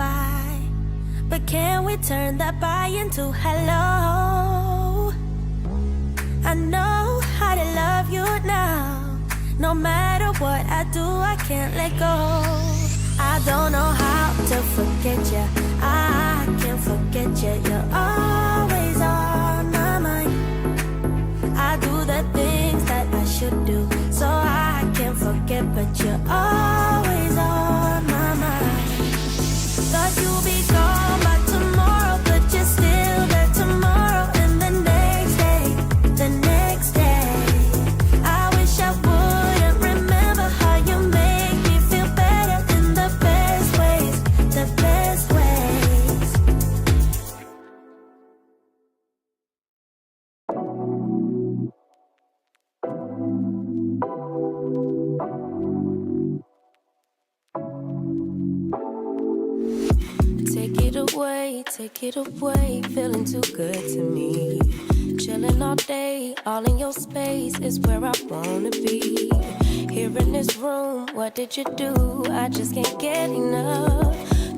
bye. But can we turn that bye into hello? I know how to love you now. No matter what I do, I can't let go. I don't know how to forget you. I can't forget you. You're always on my mind. I do the things that I should do, so I can't forget, but you're always on my mind. Thought you'd be gone by tomorrow, but you're still there tomorrow. And the next day, the next day, I wish I wouldn't remember how you make me feel better in the best ways, the best ways. Take it away, feeling too good to me. Chilling all day, all in your space is where I wanna be. Here in this room, what did you do? I just can't get enough.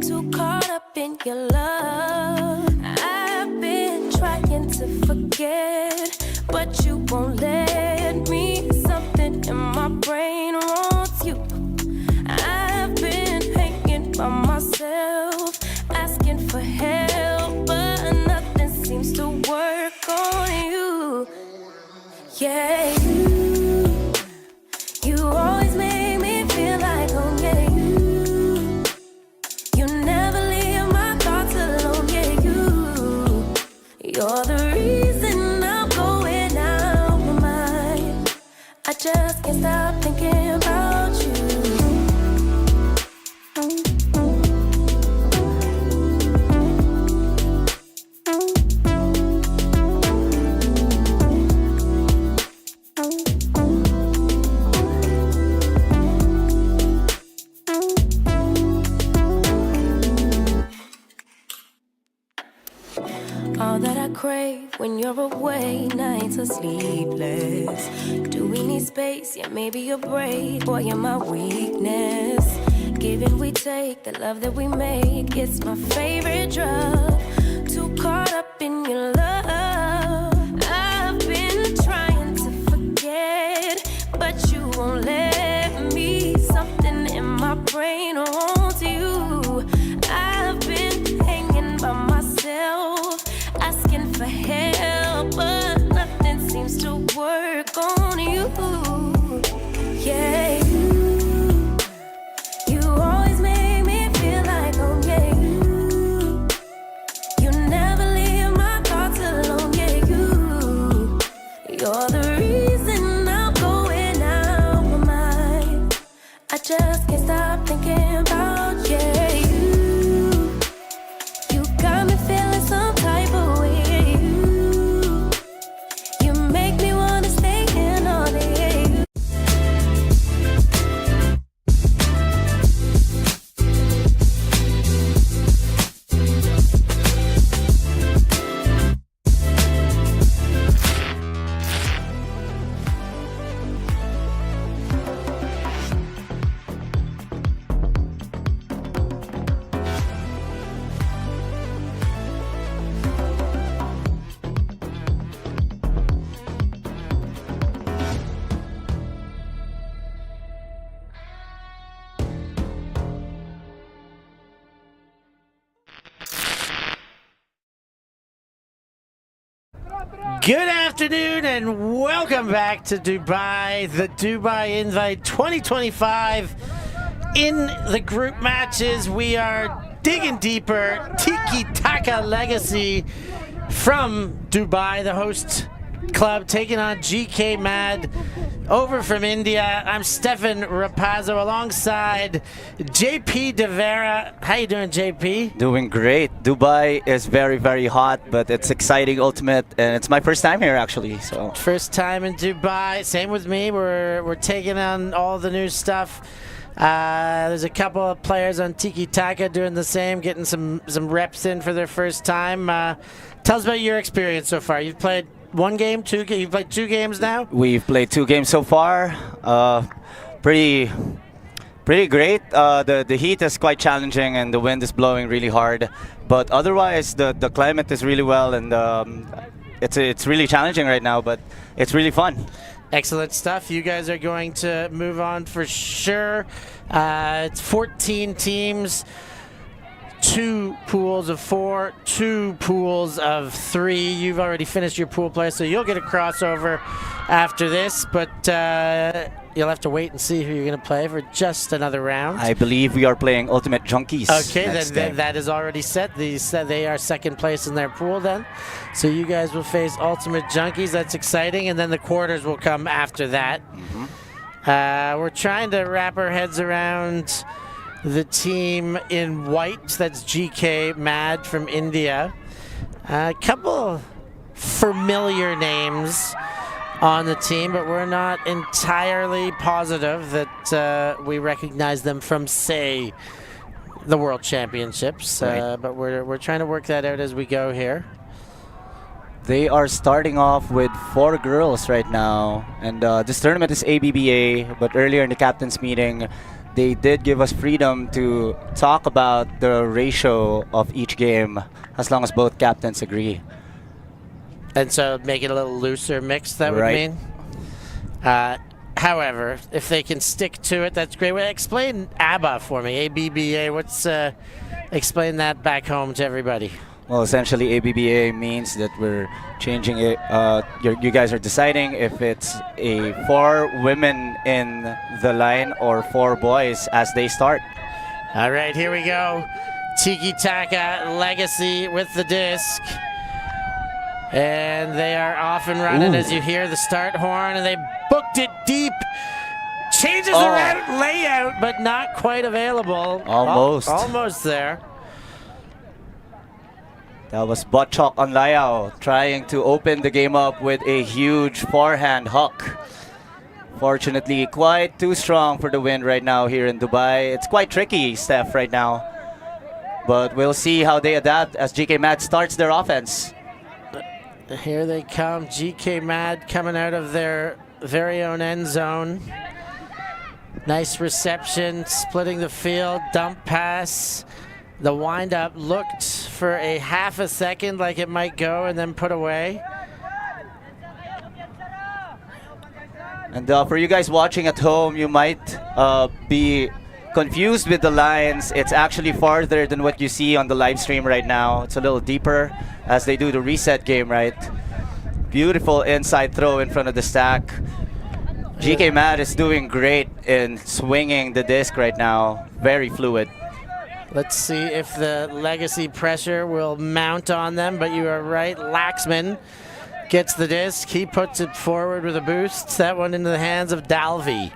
Too caught up in your love. I've been trying to forget, but you won't let me. Something in my brain wants you. I've been hanging by myself, asking for help, but nothing seems to work on you. Yeah, you always make me feel like home. Yeah, you never leave my thoughts alone. Yeah, you're the reason I'm going out my mind. I just can't stop thinking about you. All that I crave when you're away, nights are sleepless. Do we need space? Yeah, maybe a break. Boy, you're my weakness. Give and we take, the love that we make, it's my favorite drug. Too caught up in your love. I've been trying to forget, but you won't let me. Something in my brain wants you. I've been hanging by myself, asking for help, but nothing seems to work on you. Yeah, you always make me feel like home. Yeah, you never leave my thoughts alone. Yeah, you're the reason I'm going out my mind. I just can't stop thinking about you. You got me feeling some type of way. You make me wanna stay in all day. Good afternoon and welcome back to Dubai, the Dubai Invite 2025. In the group matches, we are digging deeper. Tiki Taka Legacy from Dubai, the host club, taking on GK Mad over from India. I'm Stefan Rapazzo alongside JP De Vera. How you doing, JP? Doing great. Dubai is very, very hot, but it's exciting, ultimate, and it's my first time here actually. So first time in Dubai. Same with me. We're taking on all the new stuff. There's a couple of players on Tiki Taka doing the same, getting some reps in for their first time. Tell us about your experience so far. You've played one game, you've played 2 games now? We've played 2 games so far. Pretty Pretty great. The heat is quite challenging and the wind is blowing really hard. But otherwise, the climate is really well, and it's really challenging right now, but it's really fun. Excellent stuff. You guys are going to move on for sure. It's 14 teams, 2 pools of 4, 2 pools of 3. You've already finished your pool play, so you'll get a crossover after this, but you'll have to wait and see who you're going to play for just another round. I believe we are playing Ultimate Junkies. Okay, then that is already set. They are second place in their pool then. So you guys will face Ultimate Junkies. That's exciting. And then the quarters will come after that. We're trying to wrap our heads around the team in white. That's GK Mad from India. A couple familiar names on the team, but we're not entirely positive that we recognize them from, say, the World Championships. Right. But we're trying to work that out as we go here. They are starting off with 4 girls right now, and this tournament is ABBA, but earlier in the captain's meeting, they did give us freedom to talk about the ratio of each game, as long as both captains agree. And so make it a little looser mix, that would Right. mean. However, if they can stick to it, that's great. Well, explain ABBA for me, ABBA. Explain that back home to everybody. Well, essentially, ABBA means that we're changing it. You guys are deciding if it's 4 women in the line or 4 boys as they start. All right, here we go. Tiki Taka Legacy with the disc. And they are off and running as you hear the start horn, and they booked it deep. Changes the route layout, but not quite available. Almost. Almost there. That was Botchok on Layao trying to open the game up with a huge forehand hook. Fortunately, quite too strong for the win right now here in Dubai. It's quite tricky, Steph, right now. But we'll see how they adapt as GK Mad starts their offense. Here they come, GK Mad coming out of their very own end zone. Nice reception, splitting the field, dump pass. The windup looked for a half a second like it might go and then put away. And for you guys watching at home, you might be confused with the lines. It's actually farther than what you see on the live stream right now. It's a little deeper as they do the reset game, right? Beautiful inside throw in front of the stack. GK Mad is doing great in swinging the disc right now. Very fluid. Let's see if the legacy pressure will mount on them, but you are right. Laxman gets the disc. He puts it forward with a boost. That one into the hands of Dalvi.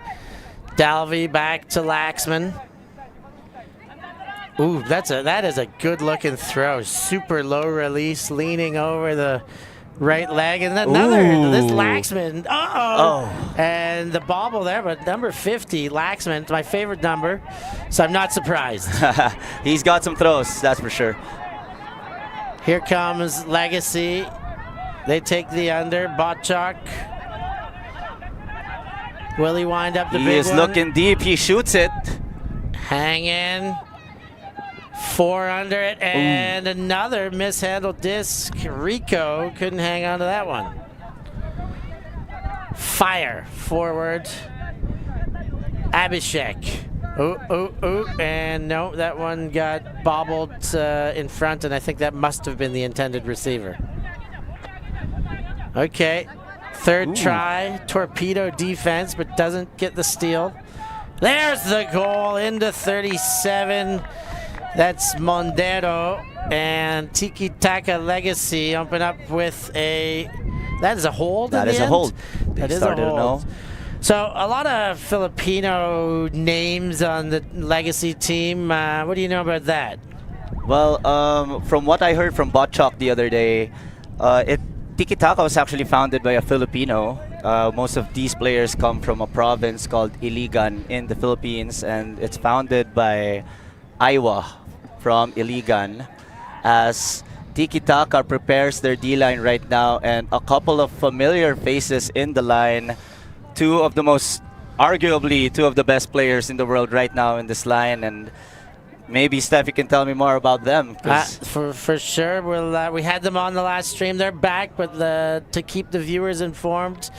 Dalvi back to Laxman. Ooh, that is a good looking throw. Super low release, leaning over the right leg, and this Laxman. And the bobble there, but number 50, Laxman, it's my favorite number, so I'm not surprised. He's got some throws, that's for sure. Here comes Legacy. They take the under. Botchok. Will he wind up the big one? He is looking deep. He shoots it. Hang in. 4 under it, and another mishandled disc. Rico couldn't hang on to that one. Fire forward. Abhishek. And no, that one got bobbled in front, and I think that must have been the intended receiver. Okay, third try. Torpedo defense, but doesn't get the steal. There's the goal into 37. That's Mondero, and Tiki Taka Legacy open up with a, that is a hold. That is a hold. That is a hold. So a lot of Filipino names on the Legacy team. What do you know about that? Well, from what I heard from Botchok the other day, Tiki Taka was actually founded by a Filipino. Most of these players come from a province called Iligan in the Philippines, and it's founded by Aiwa from Iligan, as Tiki Taka prepares their D-line right now, and a couple of familiar faces in the line. 2 of the most arguably two of the best players in the world right now in this line, and maybe Steph, you can tell me more about them. For sure, we had them on the last stream. They're back, but to keep the viewers informed,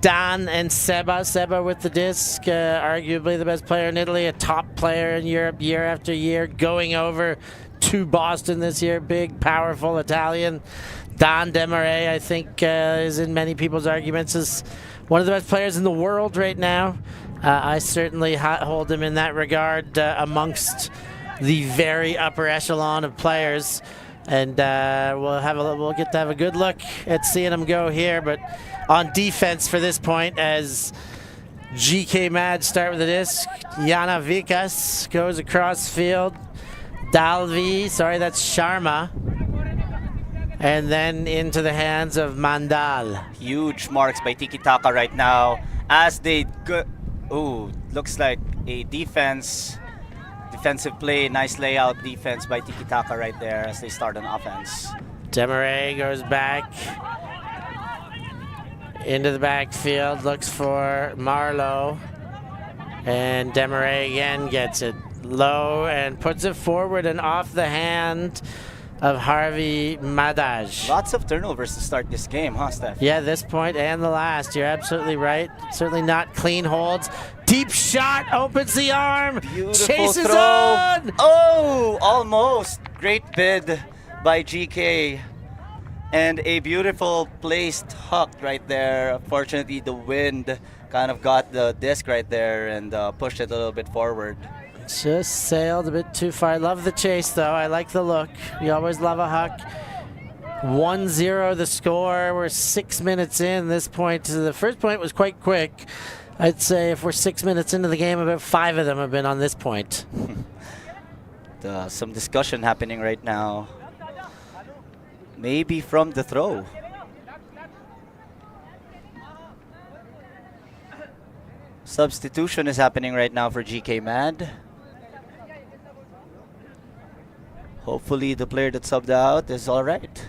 Daan and Seba with the disc, arguably the best player in Italy, a top player in Europe year after year, going over to Boston this year. Big, powerful Italian. Daan de Marrée, I think, is in many people's arguments as one of the best players in the world right now. I certainly hold him in that regard amongst the very upper echelon of players. And we'll get to have a good look at seeing him go here. But on defense for this point, as GK Mad start with the disc, Yana Vikas goes across field. Dalvi, sorry, that's Sharma. And then into the hands of Mandal. Huge marks by Tiki Taka right now as they go. Ooh, looks like a defensive play. Nice layout defense by Tiki Taka right there as they start on offense. Demarais goes back into the backfield, looks for Marlowe. And Demarais again gets it low and puts it forward and off the hand of Harvey Madaj. Lots of turnovers to start this game, huh, Steph? Yeah, this point and the last. You're absolutely right. Certainly not clean holds. Deep shot, opens the arm. Beautiful chases throw. on. Oh, almost. Great bid by GK. And a beautiful placed huck right there. Unfortunately, the wind kind of got the disc right there and pushed it a little bit forward. Just sailed a bit too far. I love the chase, though. I like the look. You always love a huck. 1-0 the score. We're 6 minutes in this point. The first point was quite quick. I'd say if we're 6 minutes into the game, about 5 of them have been on this point. Some discussion happening right now. Maybe from the throw. Substitution is happening right now for GK Mad. Hopefully the player that subbed out is all right.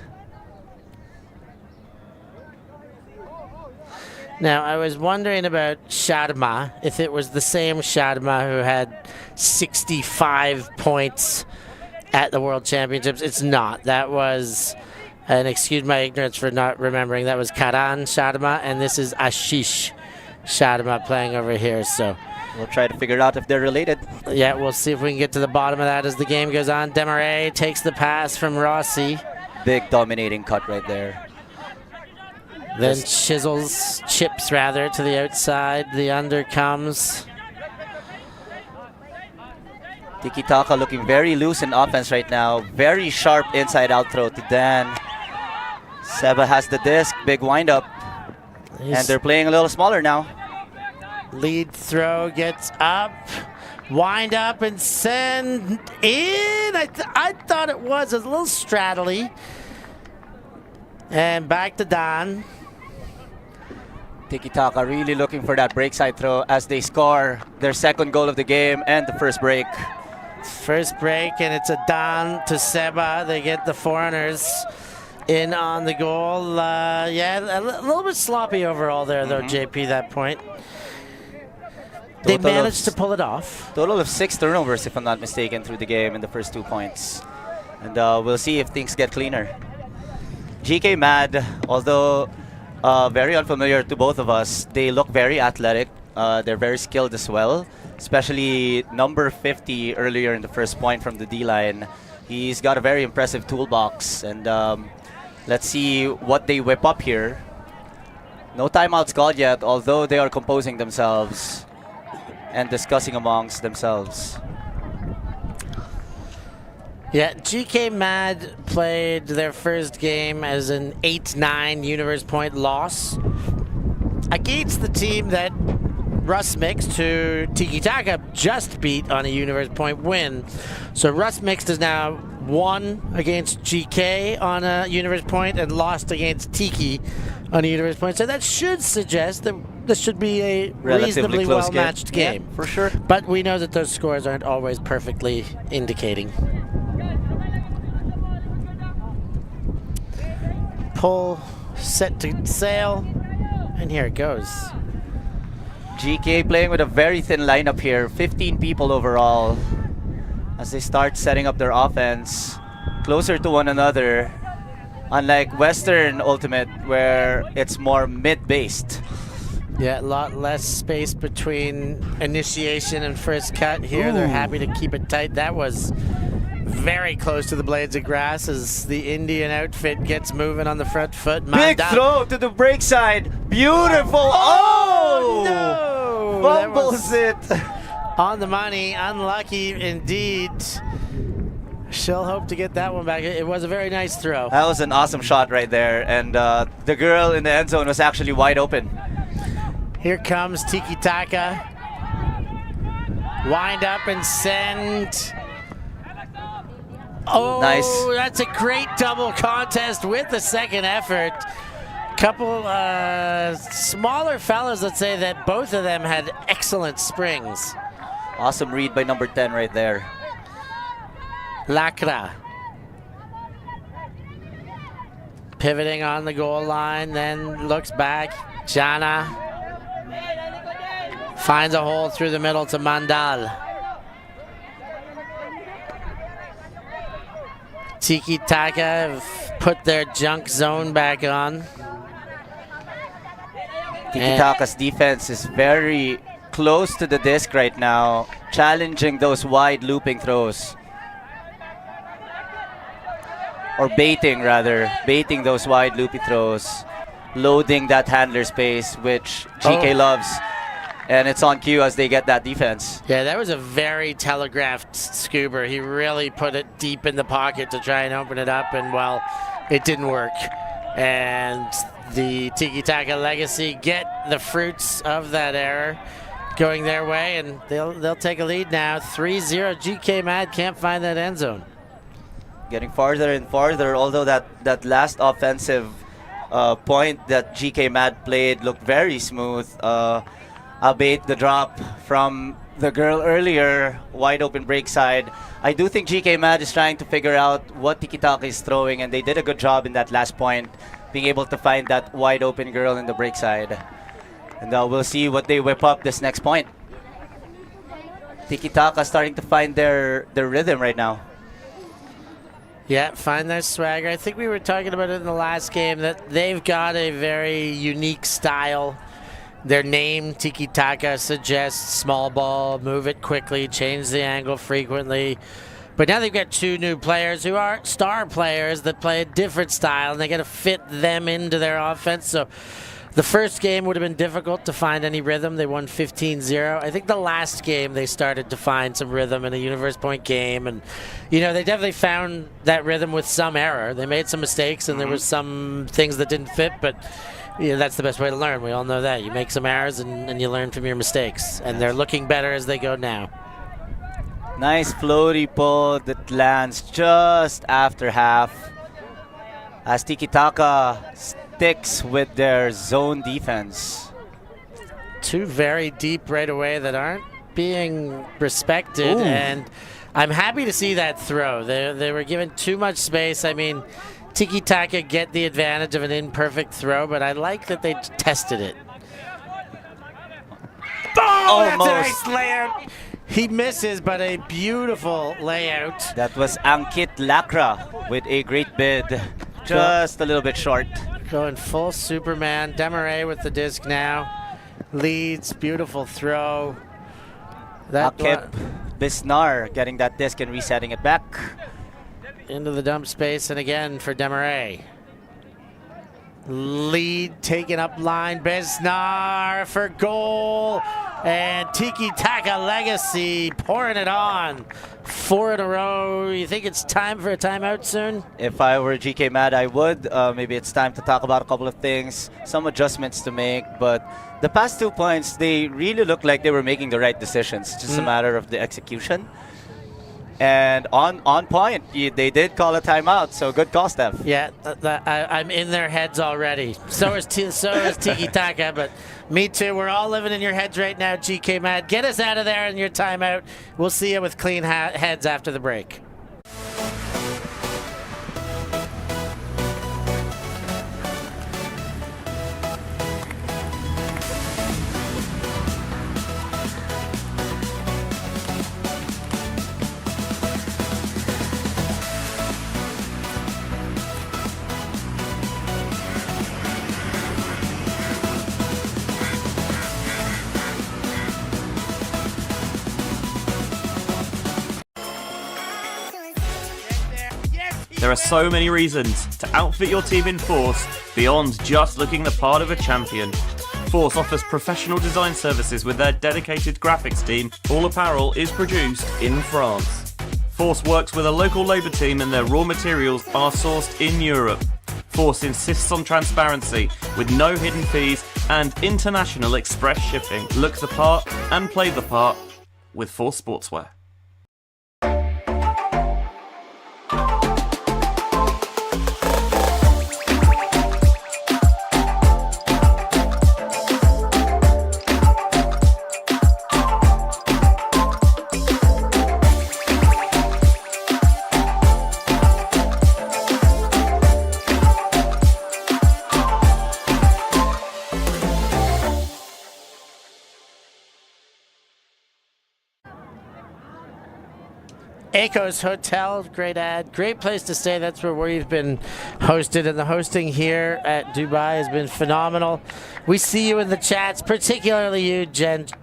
Now, I was wondering about Sharma, if it was the same Sharma who had 65 points at the World Championships. It's not. That was, and excuse my ignorance for not remembering, that was Karan Sharma, and this is Ashish Sharma playing over here. So we'll try to figure out if they're related. Yeah, we'll see if we can get to the bottom of that as the game goes on. Demarais takes the pass from Rossi. Big dominating cut right there. Then chips rather to the outside. The under comes. Tiki Taka looking very loose in offense right now. Very sharp inside out throw to Dan. Seba has the disc, big wind up. And they're playing a little smaller now. Lead throw gets up, wind up and send in. I thought it was a little straddly. And back to Daan. Tiki Taka really looking for that break side throw as they score their second goal of the game and the first break. First break, and it's a Daan to Seba. They get the foreigners in on the goal. Yeah, a little bit sloppy overall there, though, JP, that point. They managed to pull it off. Total of 6 turnovers, if I'm not mistaken, through the game in the first 2 points. And we'll see if things get cleaner. GK Mad, although very unfamiliar to both of us, they look very athletic. They're very skilled as well, especially number 50 earlier in the first point from the D-line. He's got a very impressive toolbox, and let's see what they whip up here. No timeouts called yet, although they are composing themselves and discussing amongst themselves. Yeah, GK Mad played their first game as an 8-9 Universe Point loss against the team that Russ Mixed, who Tiki Taka just beat on a Universe Point win. So Russ Mixed is now won against GK on a Universe Point and lost against Tiki on a Universe Point. So that should suggest that this should be a reasonably well-matched game. Yeah, for sure. But we know that those scores aren't always perfectly indicating. Pull, set to sail, and here it goes. GK playing with a very thin lineup here, 15 people overall, as they start setting up their offense closer to one another, unlike Western Ultimate where it's more mid-based. Yeah, a lot less space between initiation and first cut here. Ooh. They're happy to keep it tight. That was very close to the blades of grass as the Indian outfit gets moving on the front foot. Big throw to the break side. Beautiful. Oh! No! Fumbles it. On the money. Unlucky indeed. She'll hope to get that one back. It was a very nice throw. That was an awesome shot right there. And the girl in the end zone was actually wide open. Here comes Tiki Taka. Wind up and send. Oh, nice. That's a great double contest with the second effort. Couple smaller fellas, let's say, that both of them had excellent springs. Awesome read by number 10 right there. Lacra. Pivoting on the goal line, then looks back. Jana finds a hole through the middle to Mandal. Tiki Taka have put their junk zone back on. Tiki Taka's defense is very close to the disc right now, challenging those wide looping throws. Or baiting rather, baiting those wide loopy throws, loading that handler space, which GK loves. And it's on cue as they get that defense. Yeah, that was a very telegraphed scuba. He really put it deep in the pocket to try and open it up, and well, it didn't work. And the Tiki Taka Legacy get the fruits of that error going their way, and they'll take a lead now. 3-0. GK Mad can't find that end zone. Getting farther and farther, although that last offensive point that GK Mad played looked very smooth. Albeit the drop from the girl earlier, wide open break side. I do think GK Mad is trying to figure out what Tiki Taka is throwing, and they did a good job in that last point, being able to find that wide open girl in the break side. And we'll see what they whip up this next point. Tiki Taka starting to find their rhythm right now. Yeah, find their swagger. I think we were talking about it in the last game that they've got a very unique style. Their name, Tiki Taka, suggests small ball, move it quickly, change the angle frequently. But now they've got two new players who are star players that play a different style, and they got to fit them into their offense. So the first game would have been difficult to find any rhythm. They won 15-0. I think the last game they started to find some rhythm in a universe point game. And, you know, they definitely found that rhythm with some error. They made some mistakes, and there was some things that didn't fit, but you know, that's the best way to learn. We all know that. You make some errors and you learn from your mistakes. And they're looking better as they go now. Nice floaty pull that lands just after half, as Tiki Taka sticks with their zone defense. Two very deep right away that aren't being respected. Ooh. And I'm happy to see that throw. They were given too much space. I mean, Tiki Taka get the advantage of an imperfect throw, but I like that they tested it. Oh, that's a nice layout. He misses, but a beautiful layout. That was Ankit Lacra with a great bid. Just a little bit short. Going full Superman. Marrée with the disc now. Leads, beautiful throw. Akip Bisnar getting that disc and resetting it back. Into the dump space, and again for Marrée. Lead taken up line. Besnar for goal. And Tiki Taka Legacy pouring it on. 4 in a row. You think it's time for a timeout soon? If I were GK Mad, I would. Maybe it's time to talk about a couple of things, some adjustments to make. But the past 2 points, they really look like they were making the right decisions. It's just a matter of the execution. And on point, they did call a timeout, so good call, Steph. Yeah, I'm in their heads already. So is Tiki Taka, but me too. We're all living in your heads right now, GK Mad. Get us out of there in your timeout. We'll see you with clean heads after the break. There are so many reasons to outfit your team in Force beyond just looking the part of a champion. Force offers professional design services with their dedicated graphics team. All apparel is produced in France. Force works with a local labour team and their raw materials are sourced in Europe. Force insists on transparency with no hidden fees and international express shipping. Look the part and play the part with Force Sportswear. Echoes Hotel, great ad, great place to stay. That's where we've been hosted, and the hosting here at Dubai has been phenomenal. We see you in the chats, particularly you,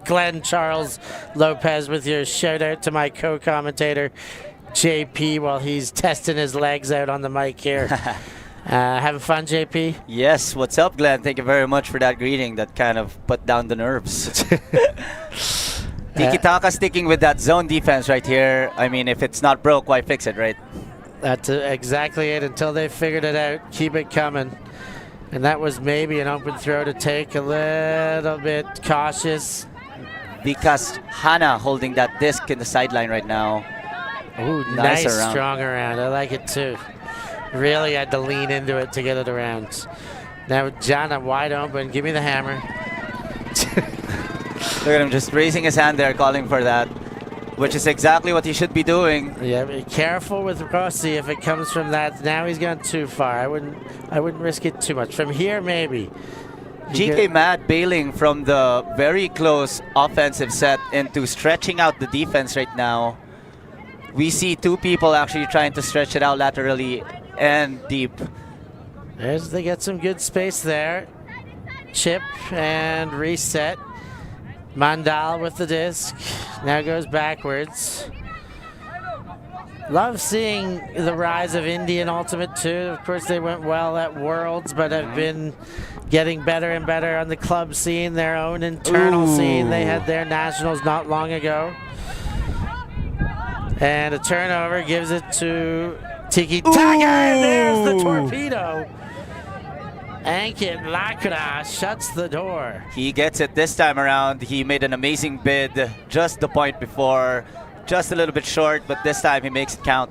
Glenn Charles Lopez, with your shout out to my co-commentator JP while he's testing his legs out on the mic here. Having fun, JP? Yes, what's up, Glenn? Thank you very much for that greeting that kind of put down the nerves. Tiki Taka sticking with that zone defense right here. I mean, if it's not broke, why fix it, right? That's exactly it. Until they figured it out, keep it coming. And that was maybe an open throw to take, a little bit cautious. Because Hana holding that disc in the sideline right now. Ooh, nice strong around. I like it too. Really had to lean into it to get it around. Now Jana wide open. Give me the hammer. Look at him just raising his hand there, calling for that, which is exactly what he should be doing. Yeah, be careful with Rossi if it comes from that. Now he's gone too far. I wouldn't risk it too much. From here, maybe. GK Mad bailing from the very close offensive set into stretching out the defense right now. We see two people actually trying to stretch it out laterally and deep. They get some good space there. Chip and reset. Mandal with the disc. Now goes backwards. Love seeing the rise of Indian Ultimate too. Of course, they went well at Worlds, but have been getting better and better on the club scene, their own internal scene. They had their nationals not long ago. And a turnover gives it to Tiki Taka, and there's the torpedo. Ankit Lakra shuts the door. He gets it this time around. He made an amazing bid just the point before. Just a little bit short, but this time he makes it count.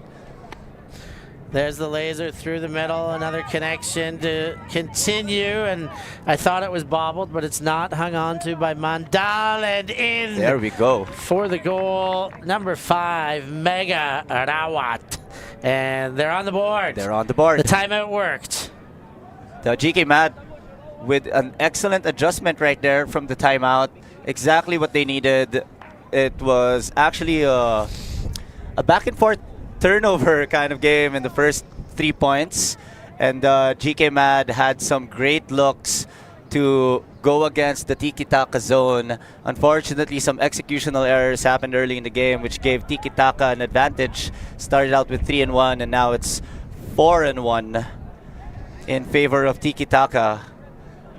There's the laser through the middle. Another connection to continue. And I thought it was bobbled, but it's not. Hung on to by Mandal, and in. There we go. For the goal, number 5, Mega Rawat. And they're on the board. They're on the board. The timeout worked. The GK Mad with an excellent adjustment right there from the timeout. Exactly what they needed. It was actually a back and forth turnover kind of game in the first 3 points. And GK Mad had some great looks to go against the Tiki Taka zone. Unfortunately, some executional errors happened early in the game, which gave Tiki Taka an advantage. Started out with 3-1, and now it's 4-1. In favor of Tiki Taka,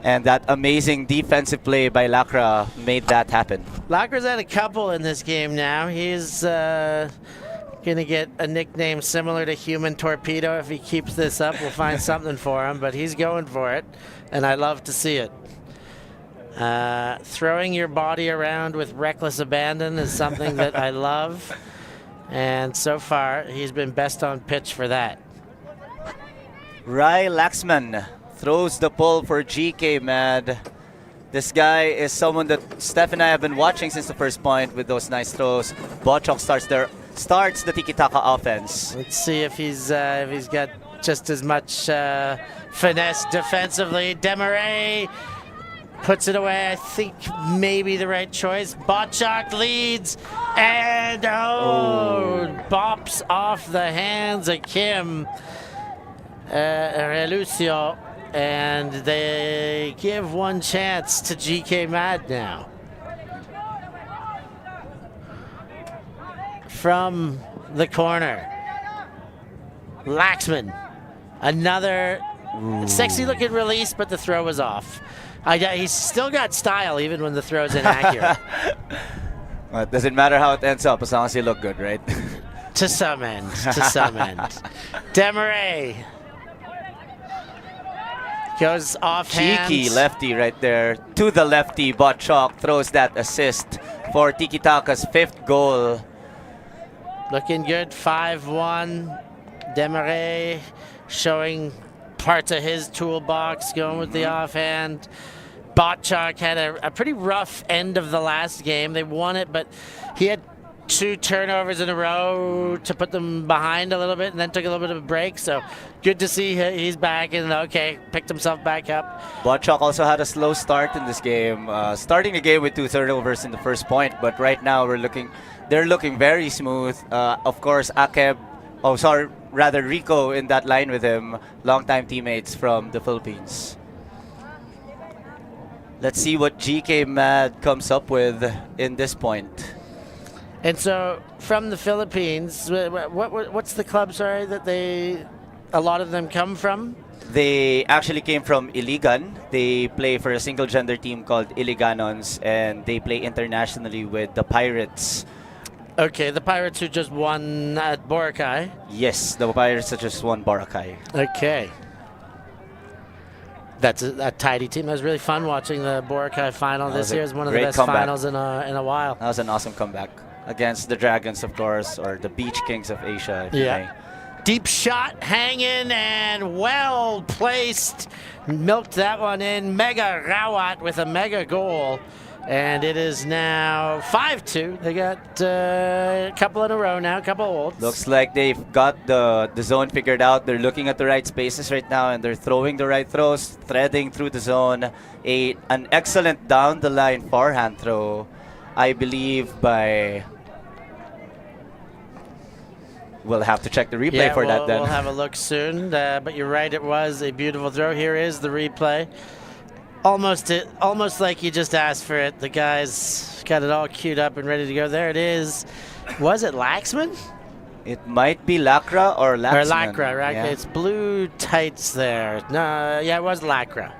and that amazing defensive play by Lakra made that happen. Lakra's had a couple in this game now. He's gonna get a nickname similar to Human Torpedo. If he keeps this up, we'll find something for him, but he's going for it, and I love to see it. Throwing your body around with reckless abandon is something that I love, and so far he's been best on pitch for that. Rai Laxman throws the pull for GK Mad. This guy is someone that Steph and I have been watching since the first point with those nice throws. Bochok starts the Tiki Taka offense. Let's see if he's got just as much finesse defensively. Marrée puts it away. I think maybe the right choice. Bochok leads, and bops off the hands of Kim Relucio, and they give one chance to GK Mad now. From the corner. Laxman. Another sexy looking release, but the throw was off. He's still got style even when the throw's inaccurate. Well, it doesn't matter how it ends up as long as you look good, right? To some end. To some end. Marrée goes offhand. Cheeky lefty right there. To the lefty, Botchok throws that assist for Tiki Taka's 5th goal. Looking good, 5-1. Marrée showing parts of his toolbox, going with the offhand. Botchok had a pretty rough end of the last game. They won it, but he had 2 turnovers in a row to put them behind a little bit, and then took a little bit of a break. So good to see he's back and picked himself back up. Botchok also had a slow start in this game, starting the game with 2 turnovers in the first point. But right now they're looking very smooth. Of course, Rico in that line with him, longtime teammates from the Philippines. Let's see what GK Mad comes up with in this point. And so, from the Philippines, what's the club, that a lot of them come from? They actually came from Iligan. They play for a single-gender team called Iliganons, and they play internationally with the Pirates. Okay, the Pirates who just won at Boracay. Yes, the Pirates that just won Boracay. Okay. That's a tidy team. It was really fun watching the Boracay final this year. It was one of the best finals in a while. That was an awesome comeback against the Dragons, of course, or the Beach Kings of Asia. If you may. Deep shot, hanging, and well placed. Milked that one in. Mega Rawat with a mega goal. And it is now 5-2. They got a couple in a row now, a couple olds. Looks like they've got the zone figured out. They're looking at the right spaces right now, and they're throwing the right throws, threading through the zone. An excellent down-the-line forehand throw, I believe, by... We'll have to check the replay for that then. We'll have a look soon. But you're right, it was a beautiful throw. Here is the replay. Almost like you just asked for it. The guy's got it all queued up and ready to go. There it is. Was it Laxman? It might be Lacra or Laxman. Or Lacra, right? Yeah. It's blue tights there. No, yeah, it was Lacra.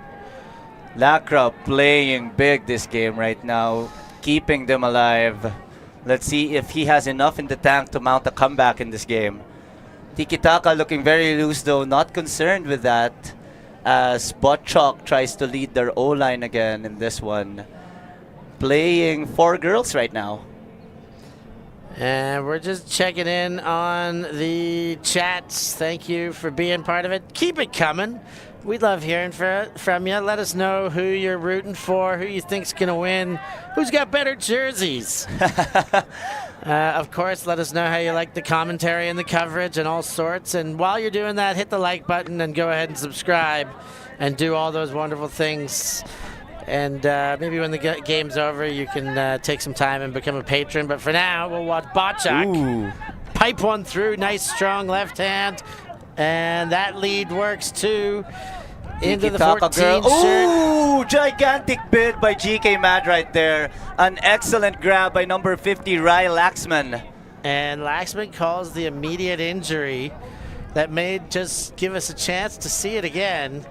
Lacra playing big this game right now, keeping them alive. Let's see if he has enough in the tank to mount a comeback in this game. Tiki Taka looking very loose though, not concerned with that, as Botchok tries to lead their O-line again in this one. Playing 4 girls right now. And we're just checking in on the chats. Thank you for being part of it. Keep it coming. We love hearing from you. Let us know who you're rooting for, who you think's going to win, who's got better jerseys. Of course, let us know how you like the commentary and the coverage and all sorts. And while you're doing that, hit the like button and go ahead and subscribe and do all those wonderful things. And maybe when the game's over, you can take some time and become a patron. But for now, we'll watch Botchok pipe one through. Nice, strong left hand. And that lead works too. Into the 14 shirt. Ooh, gigantic bid by GK Mad right there. An excellent grab by number 50, Rai Laxman. And Laxman calls the immediate injury that may just give us a chance to see it again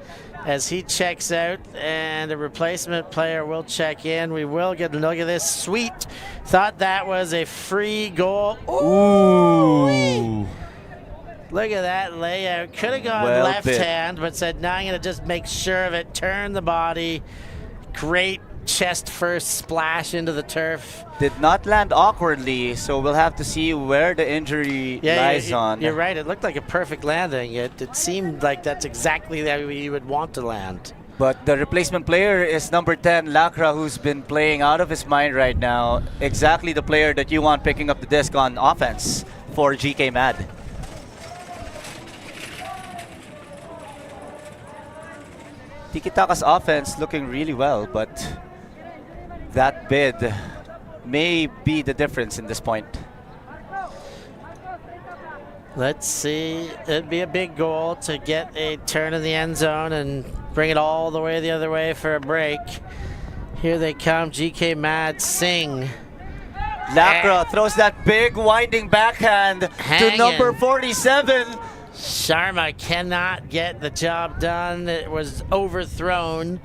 as he checks out, and a replacement player will check in. We will get a look at this. Sweet. Thought that was a free goal. Ooh. Look at that layout. Could have gone left hand, but said, no, I'm going to just make sure of it. Turn the body. Great chest first splash into the turf. Did not land awkwardly, so we'll have to see where the injury lies on. You're right. It looked like a perfect landing. It seemed like that's exactly how you would want to land. But the replacement player is number 10, Lacra, who's been playing out of his mind right now. Exactly the player that you want picking up the disc on offense for GK Mad. Tiki Taka's offense looking really well, but that bid may be the difference in this point. Let's see. It'd be a big goal to get a turn in the end zone and bring it all the way the other way for a break. Here they come. GK Mad Singh. Lacra throws that big winding backhand to number 47. Sharma cannot get the job done. It was overthrown,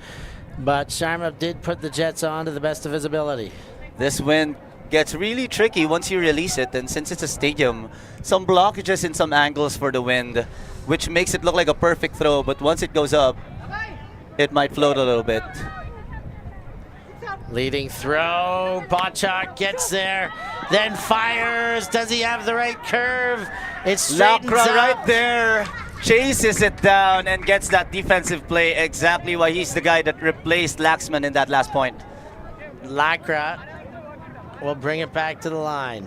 but Sharma did put the Jets on to the best of his ability. This wind gets really tricky once you release it, and since it's a stadium, some blockages in some angles for the wind, which makes it look like a perfect throw, but once it goes up, it might float a little bit. Leading throw, Botchak gets there, then fires. Does he have the right curve? It straightens Lacra up. right there, chases it down and gets that defensive play, exactly why he's the guy that replaced Laxman in that last point. Lacra will bring it back to the line.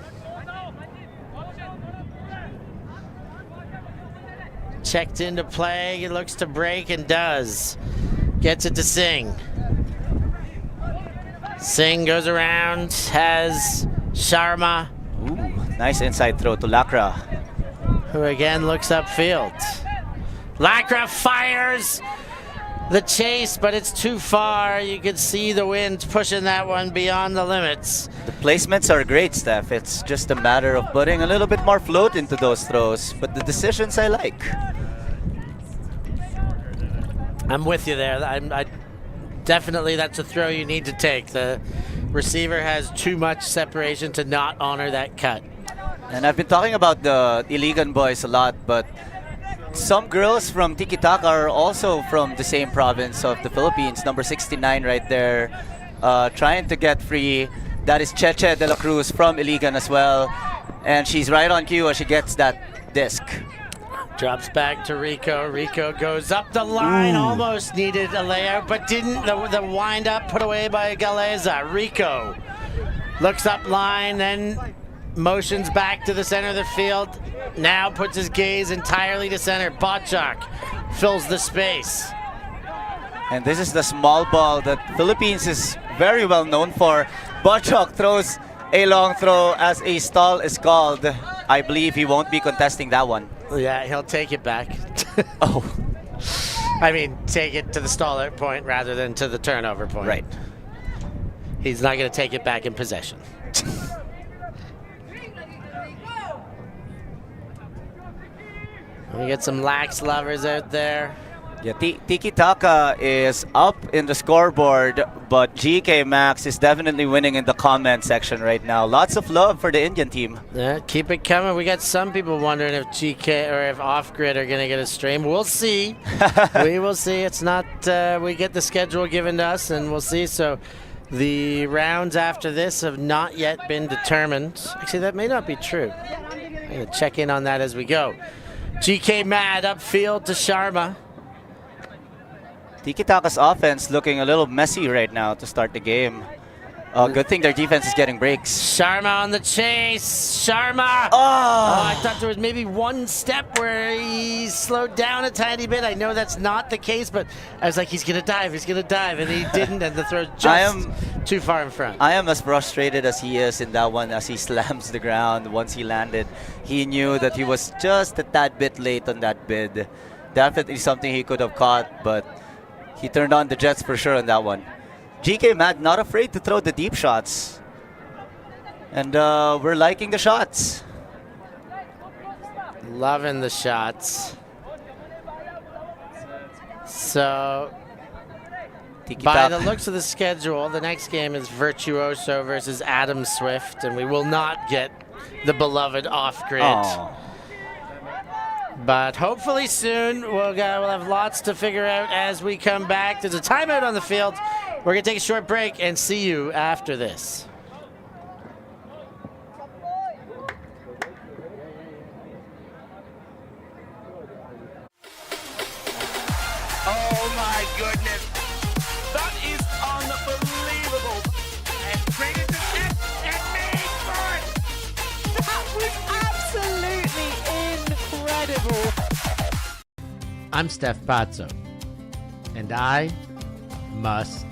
Checked into play, he looks to break and does. Gets it to Singh. Singh goes around, has Sharma, Ooh, nice inside throw to Lacra. who again looks upfield. Lacra fires the chase, but it's too far. You can see the wind pushing that one beyond the limits. The placements are great, Steph. It's just a matter of putting a little bit more float into those throws, but the decisions I like. I'm with you there. I definitely, that's a throw you need to take. The receiver has too much separation to not honor that cut. And I've been talking about the Iligan boys a lot, but some girls from Tiki Taka are also from the same province of the Philippines. Number 69 right there, trying to get free. That is Cheche de la Cruz from Iligan as well. And she's right on cue as she gets that disc. Drops back to Rico. Rico goes up the line. Almost needed a layout, but didn't. The wind up put away by Galeza. Rico looks up line, then motions back to the center of the field. Now puts his gaze entirely to center. Botchak fills the space. And this is the small ball that Philippines is very well known for. Botchak throws a long throw as a stall is called. I believe he won't be contesting that one. Yeah, he'll take it back. Oh, I mean, take it to the stall point rather than to the turnover point. right. He's not going to take it back in possession. We get some lax lovers out there. Yeah, Tiki Taka is up in the scoreboard, but GK Max is definitely winning in the comment section right now. Lots of love for the Indian team. Yeah, keep it coming. We got some people wondering if GK or if Off Grid are going to get a stream. We'll see. We will see. It's not, we get the schedule given to us and we'll see. So the rounds after this have not yet been determined. Actually, that may not be true. I'm going to check in on that as we go. GK Mad upfield to Sharma. Tiki Taka's offense looking a little messy right now to start the game. Good thing their defense is getting breaks. Sharma on the chase. Sharma! Oh! I thought there was maybe one step where he slowed down a tiny bit. I know that's not the case, but I was like, he's going to dive, and he didn't, and the throw just too far in front. I am as frustrated as he is in that one as he slams the ground once he landed. He knew that he was just a tad bit late on that bid. Definitely something he could have caught, but he turned on the Jets for sure on that one. GK Mad not afraid to throw the deep shots. And we're liking the shots. Loving the shots. So, Tiki by Taka. the looks of the schedule, the next game is Virtuoso versus Adam Swift, and we will not get the beloved off-grid. Oh. But hopefully soon, we'll have lots to figure out as we come back. There's a timeout on the field. We're going to take a short break and see you after this. Oh my goodness. That is unbelievable. And bring it to F and made for it. That was absolutely incredible. I'm Steph Pazzo, and I must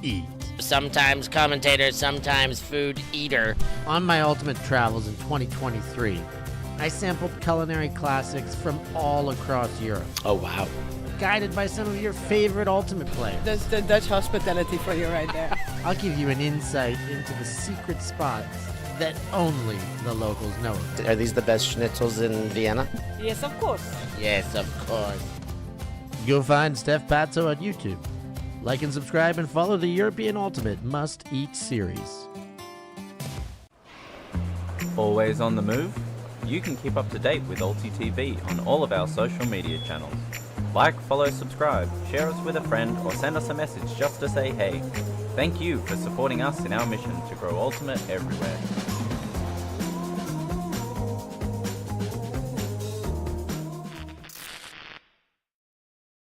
eat. Sometimes commentator, sometimes food eater. On my ultimate travels in 2023, I sampled culinary classics from all across Europe. Oh, wow. Guided by some of your favorite ultimate players. That's the Dutch hospitality for you right there. I'll give you an insight into the secret spots that only the locals know of. Are these the best schnitzels in Vienna? Yes, of course. Yes, of course. Go find Steph Pazzo on YouTube. Like and subscribe and follow the European Ultimate Must-Eat series. Always on the move? You can keep up to date with ULTI.TV on all of our social media channels. Like, follow, subscribe, share us with a friend, or send us a message just to say hey. Thank you for supporting us in our mission to grow Ultimate everywhere.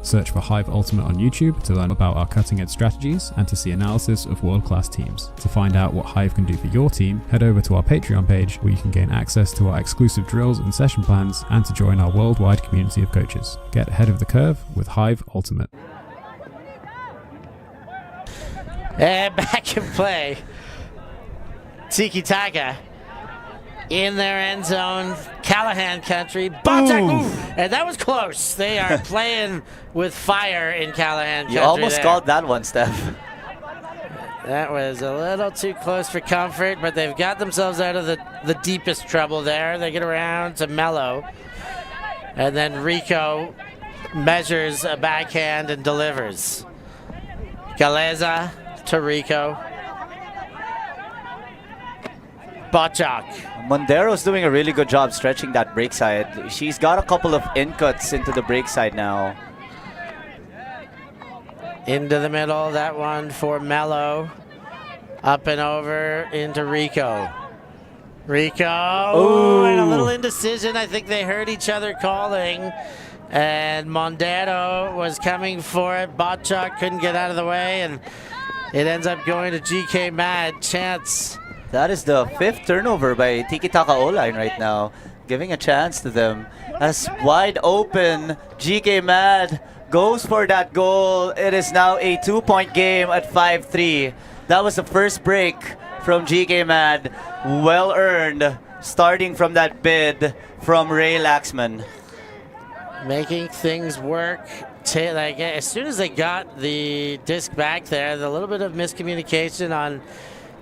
Search for Hive Ultimate on YouTube to learn about our cutting-edge strategies and to see analysis of world-class teams. To find out what Hive can do for your team, head over to our Patreon page where you can gain access to our exclusive drills and session plans and to join our worldwide community of coaches. Get ahead of the curve with Hive Ultimate. And back in play. Tiki Taka in their end zone. Callahan country. And that was close. They are playing with fire in Callahan country. You almost there. called that one, Steph. That was a little too close for comfort, but they've got themselves out of the deepest trouble there. They get around to Mello. And then Rico measures a backhand and delivers. Galeza to Rico. Botchak. Mondero's doing a really good job stretching that break side. She's got a couple of in-cuts into the break side now. Into the middle, that one for Mello. Up and over into Rico. Rico, and a little indecision. I think they heard each other calling. And Mondero was coming for it. Botchak couldn't get out of the way, and it ends up going to GK Mad. Chance. That is the 5th turnover by Tiki Taka O-line right now, giving a chance to them. As wide open, GK Mad goes for that goal. It is now a 2-point game at 5-3. That was the first break from GK Mad. Well earned, starting from that bid from Ray Laxman. Making things work. Like, as soon as they got the disc back there, the little bit of miscommunication on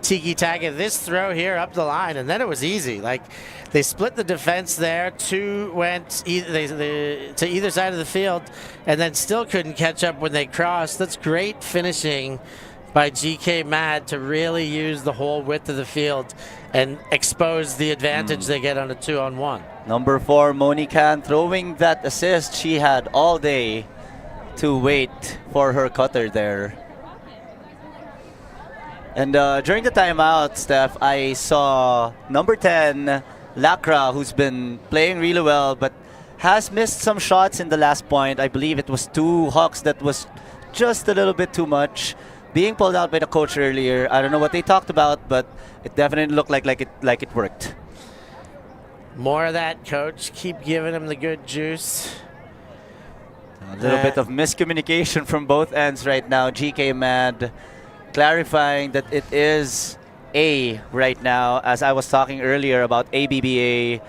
Tiki Taka. This throw here up the line, and then it was easy. Like, they split the defense there. Two went to either side of the field, and then still couldn't catch up when they crossed. That's great finishing by GK Mad to really use the whole width of the field and expose the advantage they get on a 2-on-1. Number 4, Monican, throwing that assist she had all day to wait for her cutter there. And during the timeout, Steph, I saw number 10, Lacra, who's been playing really well, but has missed some shots in the last point. I believe it was 2 Hawks that was just a little bit too much. Being pulled out by the coach earlier. I don't know what they talked about, but it definitely looked like it worked. More of that, coach. Keep giving him the good juice. A little bit of miscommunication from both ends right now. GK Mad clarifying that it is A right now, as I was talking earlier about ABBA.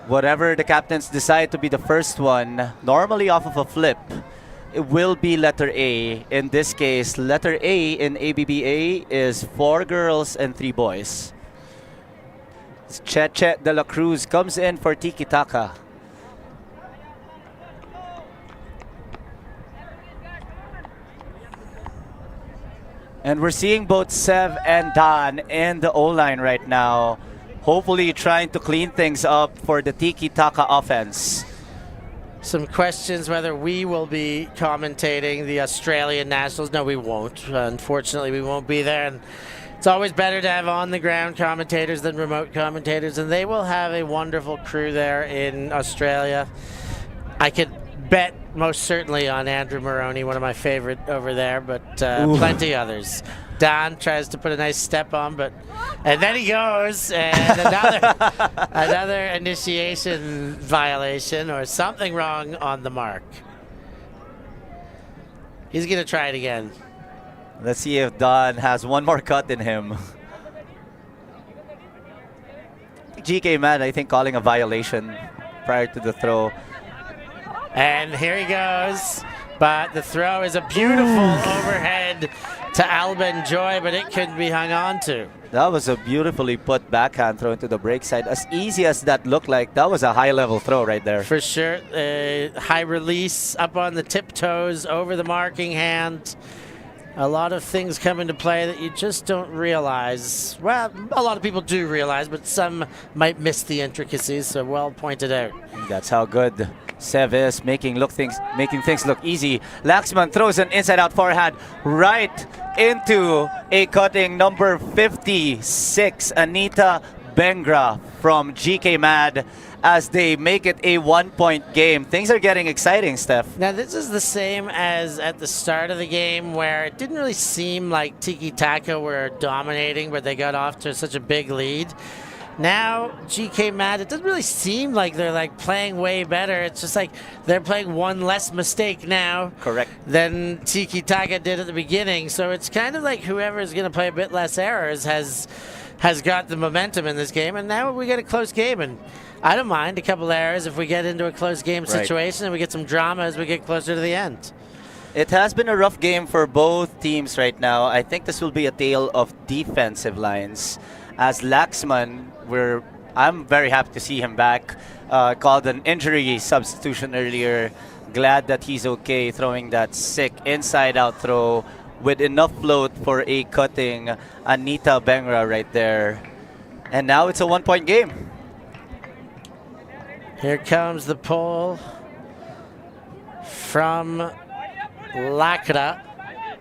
Whatever the captains decide to be the first one, normally off of a flip, it will be letter A. In this case, letter A in ABBA is 4 girls and 3 boys. Cheche de la Cruz comes in for Tiki Taka. And we're seeing both Sev and Daan in the O-line right now, hopefully trying to clean things up for the Tiki Taka offense. Some questions whether we will be commentating the Australian Nationals. No, we won't. Unfortunately, we won't be there. And it's always better to have on-the-ground commentators than remote commentators, and they will have a wonderful crew there in Australia. I could bet most certainly on Andrew Maroney, one of my favorite over there, but plenty others. Daan tries to put a nice step on, and then he goes, and another initiation violation or something wrong on the mark. He's going to try it again. Let's see if Daan has one more cut in him. GK Mad, I think, calling a violation prior to the throw. And here he goes. But the throw is a beautiful overhead to Alban Joy, but it couldn't be hung on to. That was a beautifully put backhand throw into the break side. As easy as that looked like, that was a high-level throw right there. For sure. High release up on the tiptoes, over the marking hand. A lot of things come into play that you just don't realize. Well, a lot of people do realize, but some might miss the intricacies, so well pointed out. That's how good Sev is, making things look easy. Laxman throws an inside-out forehand right into a cutting number 56, Anita Bengra from GK Mad, as they make it a 1-point game. Things are getting exciting, Steph. Now, this is the same as at the start of the game, where it didn't really seem like Tiki Taka were dominating, but they got off to such a big lead. Now, GK Mad, it doesn't really seem like they're like playing way better. It's just like they're playing one less mistake now. Correct. Than Tiki Taka did at the beginning. So it's kind of like whoever is going to play a bit less errors has got the momentum in this game. And now we get a close game. And I don't mind a couple errors if we get into a close game situation and we get some drama as we get closer to the end. It has been a rough game for both teams right now. I think this will be a tale of defensive lines. As Laxman, I'm very happy to see him back. Called an injury substitution earlier. Glad that he's okay, throwing that sick inside-out throw with enough float for a cutting Anita Bengra right there. And now it's a 1-point game. Here comes the pull from Lacra.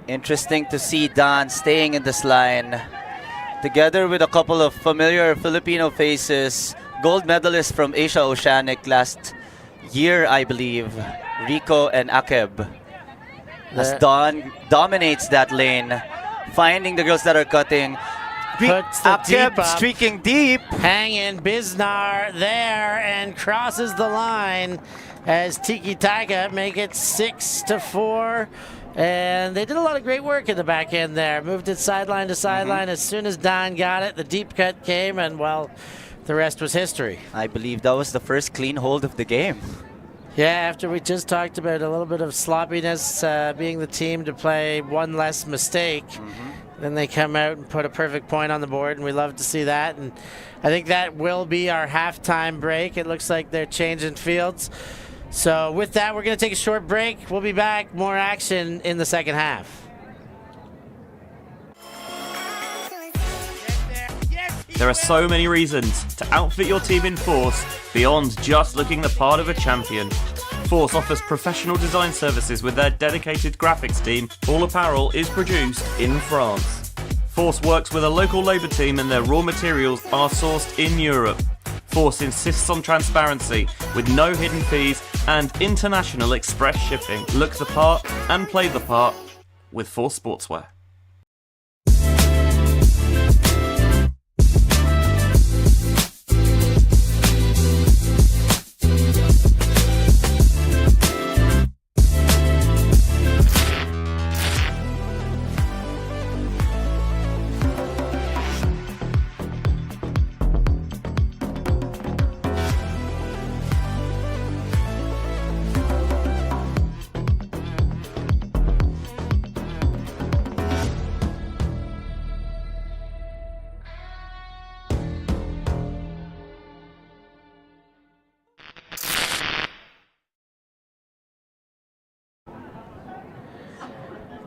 Interesting to see Daan staying in this line, together with a couple of familiar Filipino faces, gold medalists from Asia Oceanic last year, I believe, Rico and Akeb. As Daan dominates that lane, finding the girls that are cutting. Puts the Akeb deep up. streaking deep. Hanging Biznar there and crosses the line as Tiki Taka make it 6-4. And they did a lot of great work in the back end there. Moved it sideline to sideline. As soon as Daan got it, the deep cut came, and, well, the rest was history. I believe that was the first clean hold of the game. Yeah, after we just talked about a little bit of sloppiness, being the team to play one less mistake, then they come out and put a perfect point on the board, and we love to see that. And I think that will be our halftime break. It looks like they're changing fields. So with that, we're going to take a short break. We'll be back. More action in the second half. There are so many reasons to outfit your team in Force beyond just looking the part of a champion. Force offers professional design services with their dedicated graphics team. All apparel is produced in France. Force works with a local labour team and their raw materials are sourced in Europe. Force insists on transparency with no hidden fees and international express shipping. Look the part and play the part with Force Sportswear.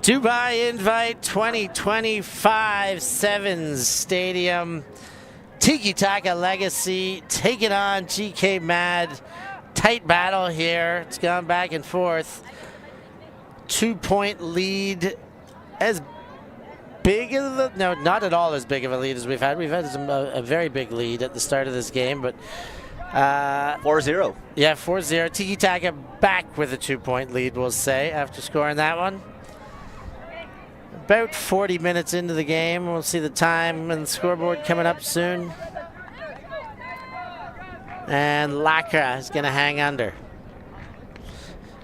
Dubai Invite 2025 Sevens Stadium. Tiki Taka Legacy taking on GK Mad. Tight battle here. It's gone back and forth. 2-point lead. As big of a, no, not at all as big of a lead as we've had. We've had a very big lead at the start of this game, but 4-0. Yeah, 4-0. Tiki Taka back with a 2-point lead, we'll say, after scoring that one. About 40 minutes into the game. We'll see the time and the scoreboard coming up soon. And Lacra is going to hang under.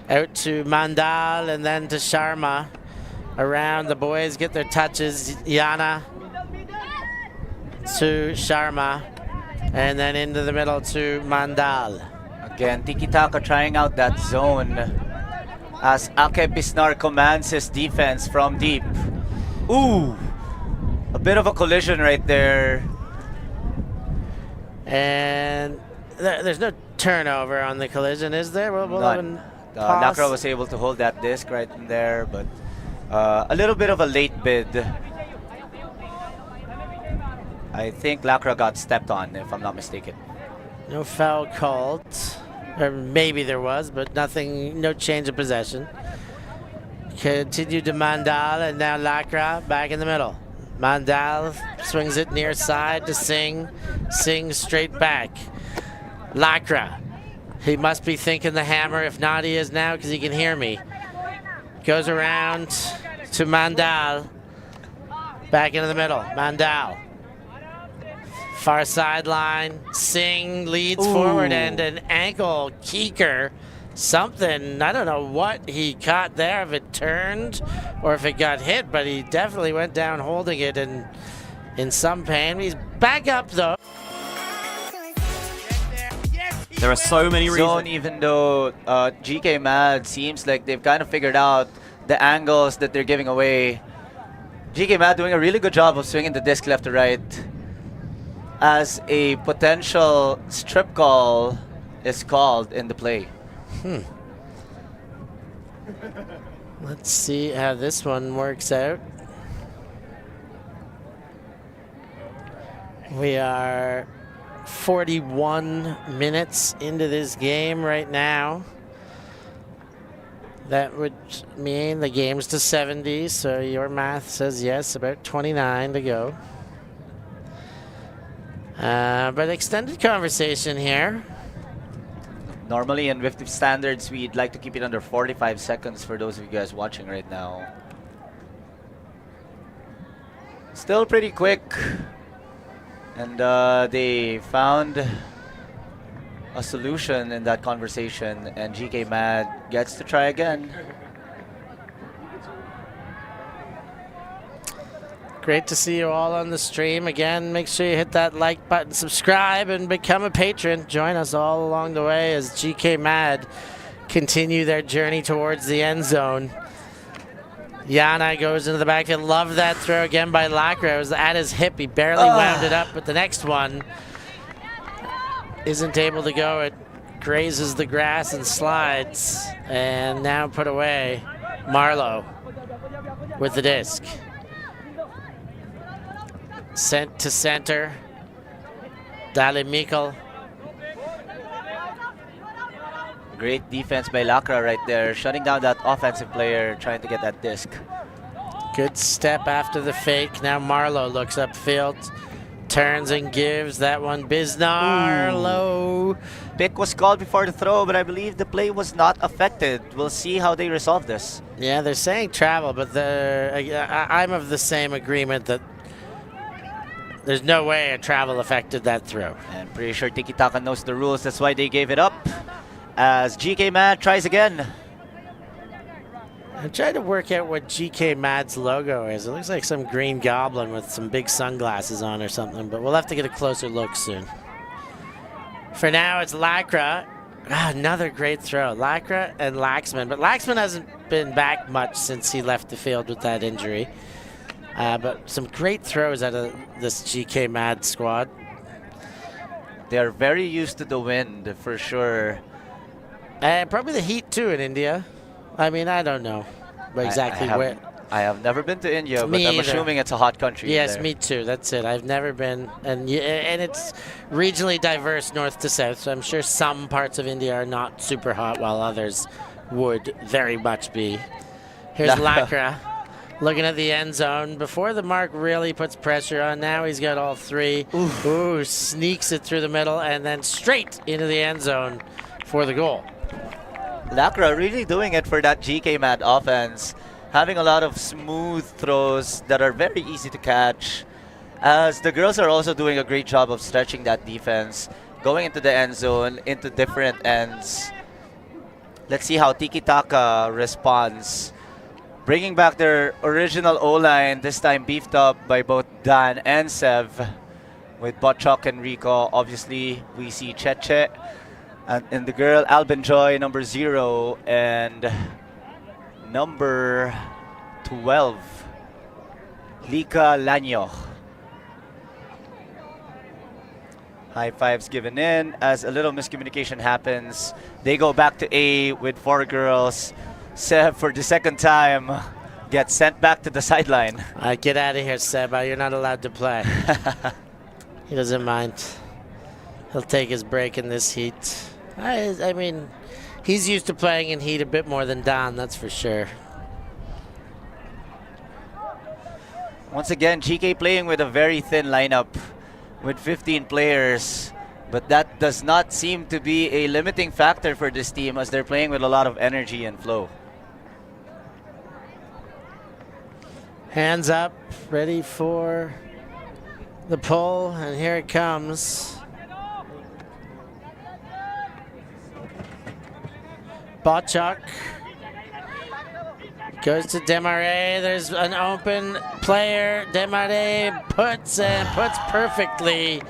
Out to Mandal and then to Sharma. Around, the boys get their touches. Yana to Sharma. And then into the middle to Mandal. Again, Tiki Taka trying out that zone as Ake Bisnar commands his defense from deep. Ooh! A bit of a collision right there. And there's no turnover on the collision, is there? We'll have None. a pause. Lacra was able to hold that disc right in there, but a little bit of a late bid. I think Lacra got stepped on, if I'm not mistaken. No foul called. Or maybe there was, but nothing, no change of possession. Continue to Mandal, and now Lacra back in the middle. Mandal swings it near side to Singh. Singh straight back. Lacra. He must be thinking the hammer. If not, he is now because he can hear me. Goes around to Mandal. Back into the middle. Mandal. Far sideline. Singh leads forward, and an ankle kicker. Something, I don't know what he caught there, if it turned or if it got hit, but he definitely went down holding it and in some pain. He's back up though. There are so many Zone, reasons. even though GK Mad seems like they've kind of figured out the angles that they're giving away. GK Mad doing a really good job of swinging the disc left to right. As a potential strip call is called in the play. Let's see how this one works out. We are 41 minutes into this game right now. That would mean the game's to 70, so your math says yes, about 29 to go. But extended conversation here. Normally in WIFT standards, we'd like to keep it under 45 seconds for those of you guys watching right now. Still pretty quick. And they found a solution in that conversation, and GK Mad gets to try again. Great to see you all on the stream. Again, make sure you hit that like button, subscribe, and become a patron. Join us all along the way as GK Mad continue their journey towards the end zone. Yana goes into the backfield. Love that throw again by Lacra. It was at his hip. He barely wound it up, but the next one isn't able to go. It grazes the grass and slides. And now put away. Marlowe with the disc. Sent to center. Dali Mikkel. Great defense by Lacra right there, shutting down that offensive player, trying to get that disc. Good step after the fake. Now Marlowe looks upfield, turns and gives that one. Biznarlo. Pick was called before the throw, but I believe the play was not affected. We'll see how they resolve this. Yeah, they're saying travel, but I'm of the same agreement that there's no way a travel affected that throw. And pretty sure Tiki Taka knows the rules, that's why they gave it up. As GK Mad tries again. I'm trying to work out what GK Mad's logo is. It looks like some green goblin with some big sunglasses on or something, but we'll have to get a closer look soon. For now, it's Lacra. Another great throw. Lacra and Laxman, but Laxman hasn't been back much since he left the field with that injury. But some great throws out of this GK Mad squad. They are very used to the wind, for sure. And probably the heat, too, in India. I mean, I don't know exactly where. I have never been to India, but Me I'm either. assuming it's a hot country. Yes, there. me too. That's it. I've never been. And it's regionally diverse north to south, so I'm sure some parts of India are not super hot, while others would very much be. Here's Lacra. Looking at the end zone. Before the mark really puts pressure on, now he's got all three. Ooh, sneaks it through the middle and then straight into the end zone for the goal. Lacra really doing it for that GK Mad offense. Having a lot of smooth throws that are very easy to catch. As the girls are also doing a great job of stretching that defense. Going into the end zone, into different ends. Let's see how Tiki Taka responds. Bringing back their original O-line, this time beefed up by both Dan and Sev. With Botchok and Rico, obviously we see Cheche. And in the girl, Albin Joy, number 0, and number 12. Lika Lanyo. High fives given in as a little miscommunication happens. They go back to A with 4 girls. Seb, for the second time, gets sent back to the sideline. Get out of here, Seb. You're not allowed to play. He doesn't mind. He'll take his break in this heat. I mean, he's used to playing in heat a bit more than Daan, that's for sure. Once again, GK playing with a very thin lineup with 15 players. But that does not seem to be a limiting factor for this team as they're playing with a lot of energy and flow. Hands up, ready for the pull, and here it comes. Botchuk goes to Marrée. There's an open player. Marrée puts perfectly.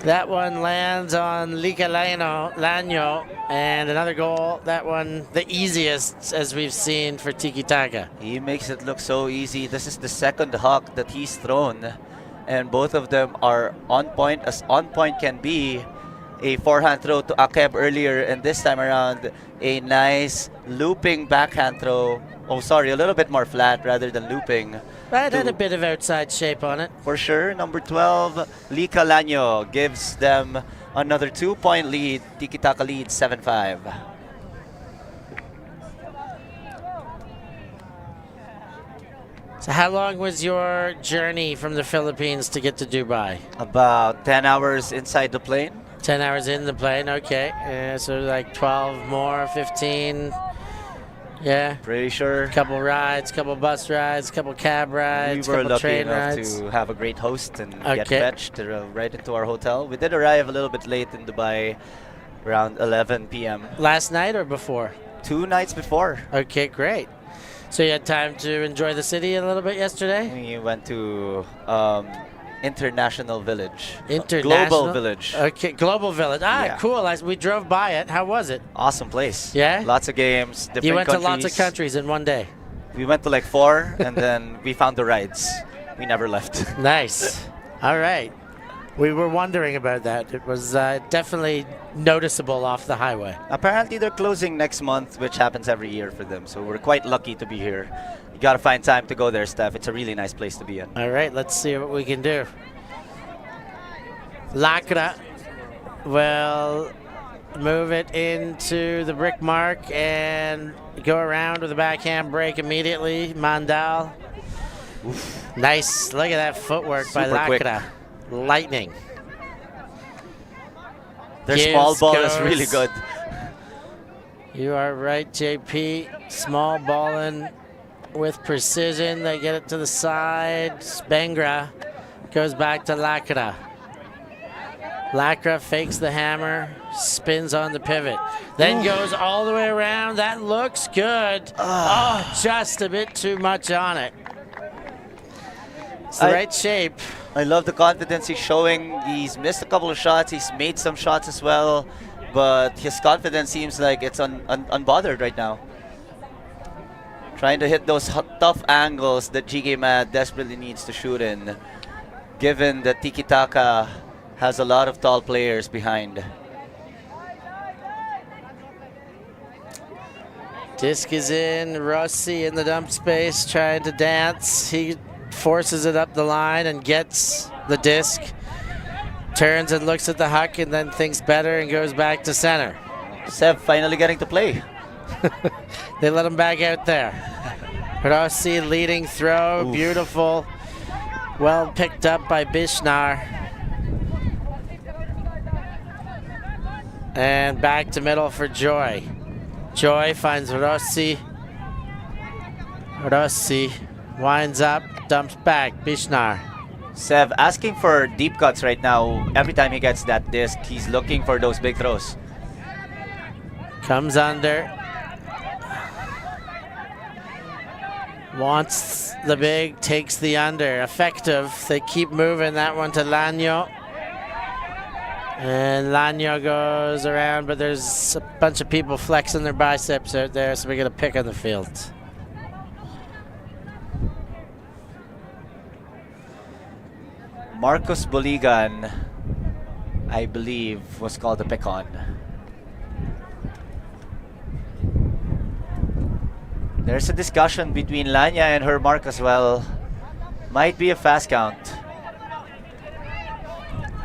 That one lands on Lika Lanyo, and another goal. That one, the easiest as we've seen for Tiki Taka. He makes it look so easy. This is the second huck that he's thrown, and both of them are on point, as on point can be. A forehand throw to Akeb earlier, and this time around, a nice looping backhand throw. Oh, sorry, a little bit more flat rather than looping. That had a bit of outside shape on it. For sure, number 12, Lika Lanyo gives them another 2-point lead. Tiki Taka leads 7-5. So how long was your journey from the Philippines to get to Dubai? About 10 hours inside the plane. 10 hours in the plane, okay. So like 12 more, 15. Yeah. Pretty sure. Couple rides, couple bus rides, couple cab rides, we were couple lucky train enough rides. to have a great host and Okay. get fetched right into our hotel. We did arrive a little bit late in Dubai, around 11 p.m. Last night or before? 2 nights before. Okay, great. So you had time to enjoy the city a little bit yesterday? We went to International Village. International? Global Village. Okay, Global Village. Ah, Yeah. cool. We drove by it. How was it? Awesome place. Yeah? Lots of games, different You went countries. to lots of countries in one day. We went to like 4, and then we found the rides. We never left. Nice. All right. We were wondering about that. It was definitely noticeable off the highway. Apparently they're closing next month, which happens every year for them. So we're quite lucky to be here. You gotta find time to go there, Steph. It's a really nice place to be in. All right, let's see what we can do. Lacra will move it into the brick mark and go around with a backhand break immediately. Mandal. Oof. Nice. Look at that footwork by Super quick. Lacra. Lightning. Their Gives, small ball is goes. really good. You are right, JP. Small ball in with precision. They get it to the side. Spengra goes back to Lacra. Lacra fakes the hammer, spins on the pivot, then goes all the way around. That looks good. Oh, just a bit too much on it. It's the right shape. I love the confidence he's showing. He's missed a couple of shots. He's made some shots as well. But his confidence seems like it's unbothered right now. Trying to hit those tough angles that GK Mad desperately needs to shoot in, given that Tiki Taka has a lot of tall players behind. Disc is in. Rossi in the dump space trying to dance. He forces it up the line and gets the disc. Turns and looks at the huck and then thinks better and goes back to center. Seb finally getting to play. They let him back out there. Rossi leading throw. Oof. Beautiful. Well picked up by Bishnar. And back to middle for Joy. Joy finds Rossi. Rossi winds up, dumps back. Bishnar. Sev asking for deep cuts right now. Every time he gets that disc, he's looking for those big throws. Comes under. Wants the big, takes the under. Effective. They keep moving that one to Lanyo. And Lanyo goes around, but there's a bunch of people flexing their biceps out there, so we get a pick on the field. Marcos Boligan, I believe, was called a pick-on. There's a discussion between Lanya and her mark as well. Might be a fast count.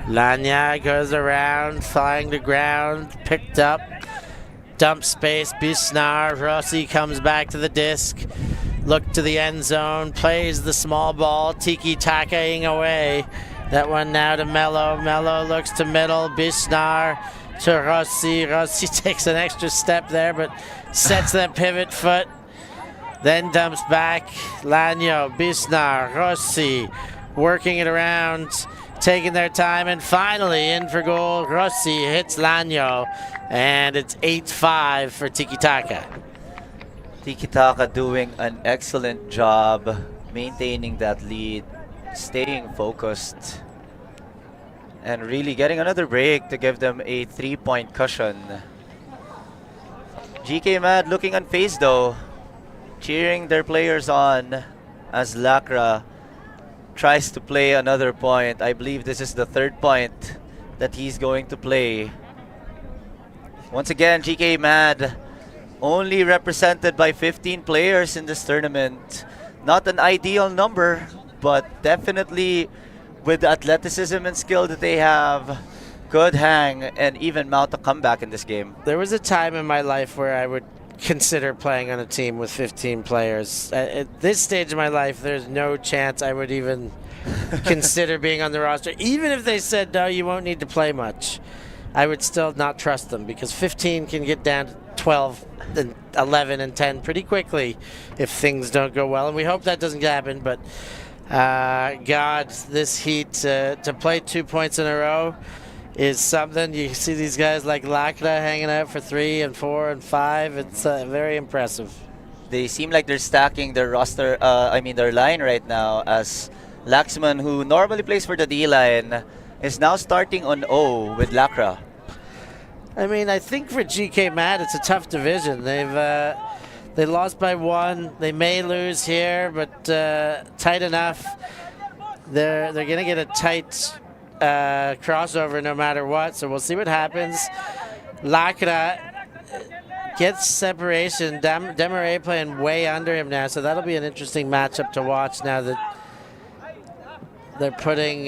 Lanya goes around, flying to ground, picked up, dump space, Bisnar, Rossi comes back to the disc, look to the end zone, plays the small ball, Tiki Takaing away. That one now to Mello, Mello looks to middle, Bisnar to Rossi, Rossi takes an extra step there but sets that pivot foot, then dumps back, Lanyo, Bisnar, Rossi, working it around, taking their time, and finally in for goal. Rossi hits Lanyo, and it's 8-5 for Tiki Taka. Tiki Taka doing an excellent job maintaining that lead, staying focused, and really getting another break to give them a 3-point cushion. GK Mad looking unfazed though, cheering their players on as Lacra tries to play another point. I believe this is the third point that he's going to play. Once again, GK Mad only represented by 15 players in this tournament. Not an ideal number, but definitely with the athleticism and skill that they have, could hang and even mount a comeback in this game. There was a time in my life where I would consider playing on a team with 15 players. At this stage of my life, there's no chance I would even consider being on the roster. Even if they said, no, you won't need to play much, I would still not trust them, because 15 can get down to 12 and 11 and 10 pretty quickly if things don't go well. And we hope that doesn't happen, but God, this heat, to play 2 points in a row is something. You see these guys like Lacra hanging out for 3 and 4 and 5. It's very impressive. They seem like they're stacking their roster, their line right now, as Laxman, who normally plays for the D-line, is now starting on O with Lacra. I mean, I think for GK Mad, it's a tough division. They lost by 1. They may lose here, but tight enough. They're going to get a tight crossover no matter what, so we'll see what happens. Lacra gets separation. Marrée playing way under him now, so that'll be an interesting matchup to watch now that they're putting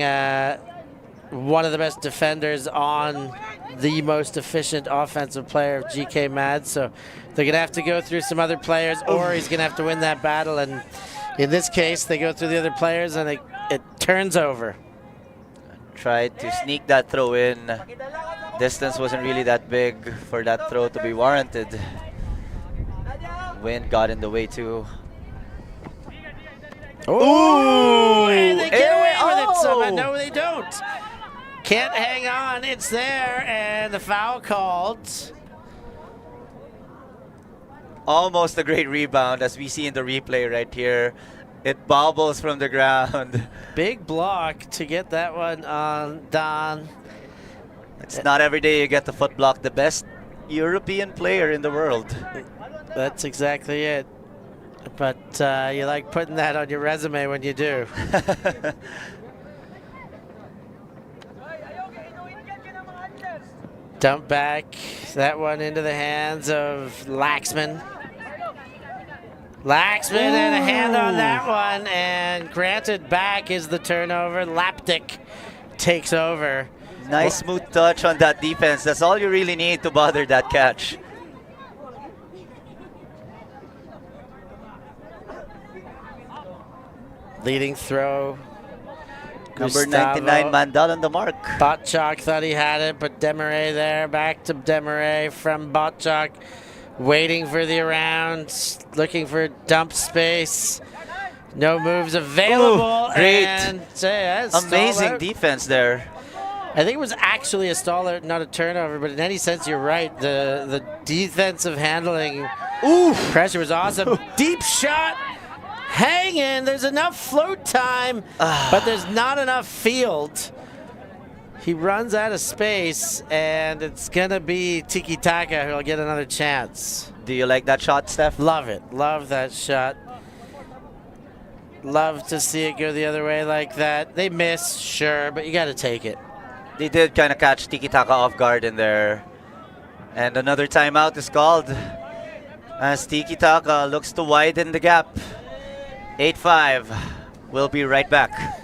one of the best defenders on the most efficient offensive player of GK Mad, so they're going to have to go through some other players, or he's going to have to win that battle, and in this case, they go through the other players and it turns over. Tried to sneak that throw in. Distance wasn't really that big for that throw to be warranted. Wind got in the way too. Oh, and they get away with it somehow. No, they don't. Can't hang on. It's there, and the foul called. Almost a great rebound, as we see in the replay right here. It bobbles from the ground. Big block to get that one on Daan. It's not every day you get to foot block the best European player in the world. That's exactly it. But you like putting that on your resume when you do. Dump back. That one into the hands of Laxman. Laxman and a hand on that one, and granted back is the turnover. Laptic takes over. Nice smooth touch on that defense. That's all you really need to bother that catch. Leading throw. Number 99, Mandal on the mark. Botchak thought he had it, but Marrée there. Back to Marrée from Botchak. Waiting for the around, looking for dump space. No moves available. Ooh, great. And, amazing defense there. I think it was actually a stall, not a turnover, but in any sense, you're right. The defensive handling pressure was awesome. Deep shot, hanging. There's enough float time, but there's not enough field. He runs out of space, and it's going to be Tiki Taka who'll get another chance. Do you like that shot, Steph? Love it. Love that shot. Love to see it go the other way like that. They miss, sure, but you got to take it. They did kind of catch Tiki Taka off guard in there. And another timeout is called as Tiki Taka looks to widen the gap. 8-5. We'll be right back.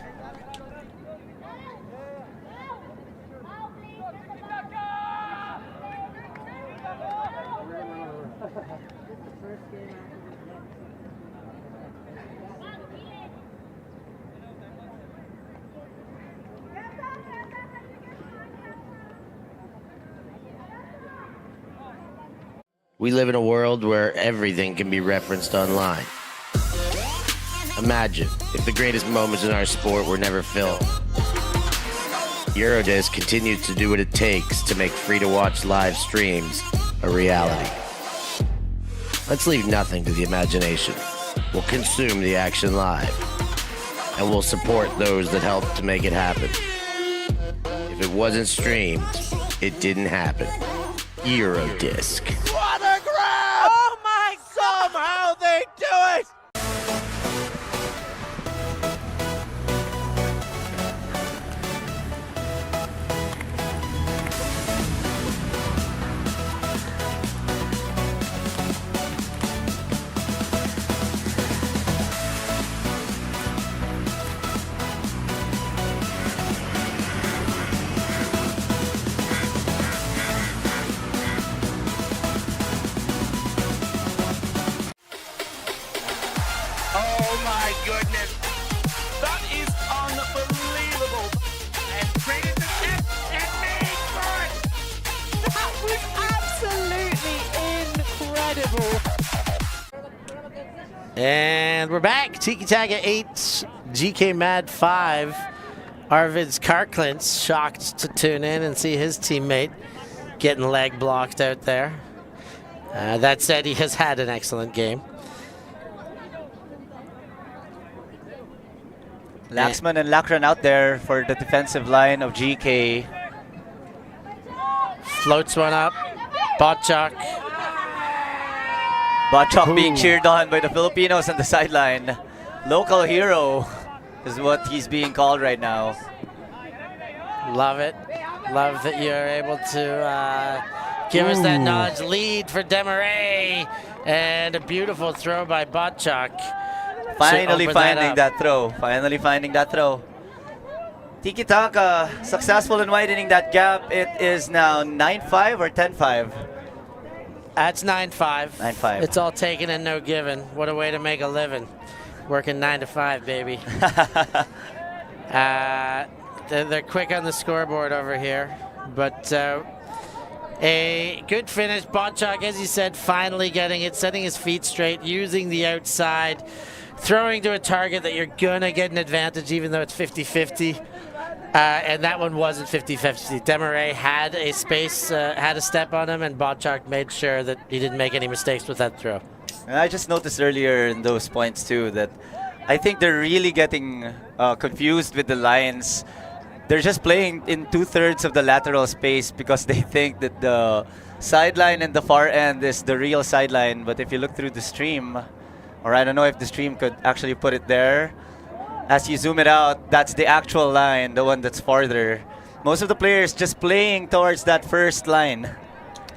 We live in a world where everything can be referenced online. Imagine if the greatest moments in our sport were never filmed. Eurodisc continues to do what it takes to make free-to-watch live streams a reality. Let's leave nothing to the imagination. We'll consume the action live, and we'll support those that help to make it happen. If it wasn't streamed, it didn't happen. Eurodisc. What a grab! Oh my God! Somehow they do it! Oh my goodness. That is unbelievable. And created the net and made for it. That was absolutely incredible. And we're back. Tiki Taka 8, GK Mad 5. Arvid's Karklintz shocked to tune in and see his teammate getting leg blocked out there. That said, he has had an excellent game. Laxman and Lakran out there for the defensive line of GK. Floats one up. Botchak. Botchak being cheered on by the Filipinos on the sideline. Local hero is what he's being called right now. Love it. Love that you're able to give us that nudge lead for Marrée. And a beautiful throw by Botchak. Finally finding that throw. Finally finding that throw. Tiki Taka successful in widening that gap. It is now 9-5 or 10-5. That's 9-5. 9-5. It's all taken and no given. What a way to make a living. Working 9 to 5, baby. They're quick on the scoreboard over here. But a good finish. Botchak, as you said, finally getting it, setting his feet straight, using the outside, throwing to a target that you're going to get an advantage even though it's 50-50. And that one wasn't 50-50. Marrée had a space, had a step on him, and Botchak made sure that he didn't make any mistakes with that throw. And I just noticed earlier in those points too that I think they're really getting confused with the lines. They're just playing in 2/3 of the lateral space because they think that the sideline and the far end is the real sideline. But if you look through the stream, or I don't know if the stream could actually put it there, as you zoom it out, that's the actual line, the one that's farther. Most of the players just playing towards that first line.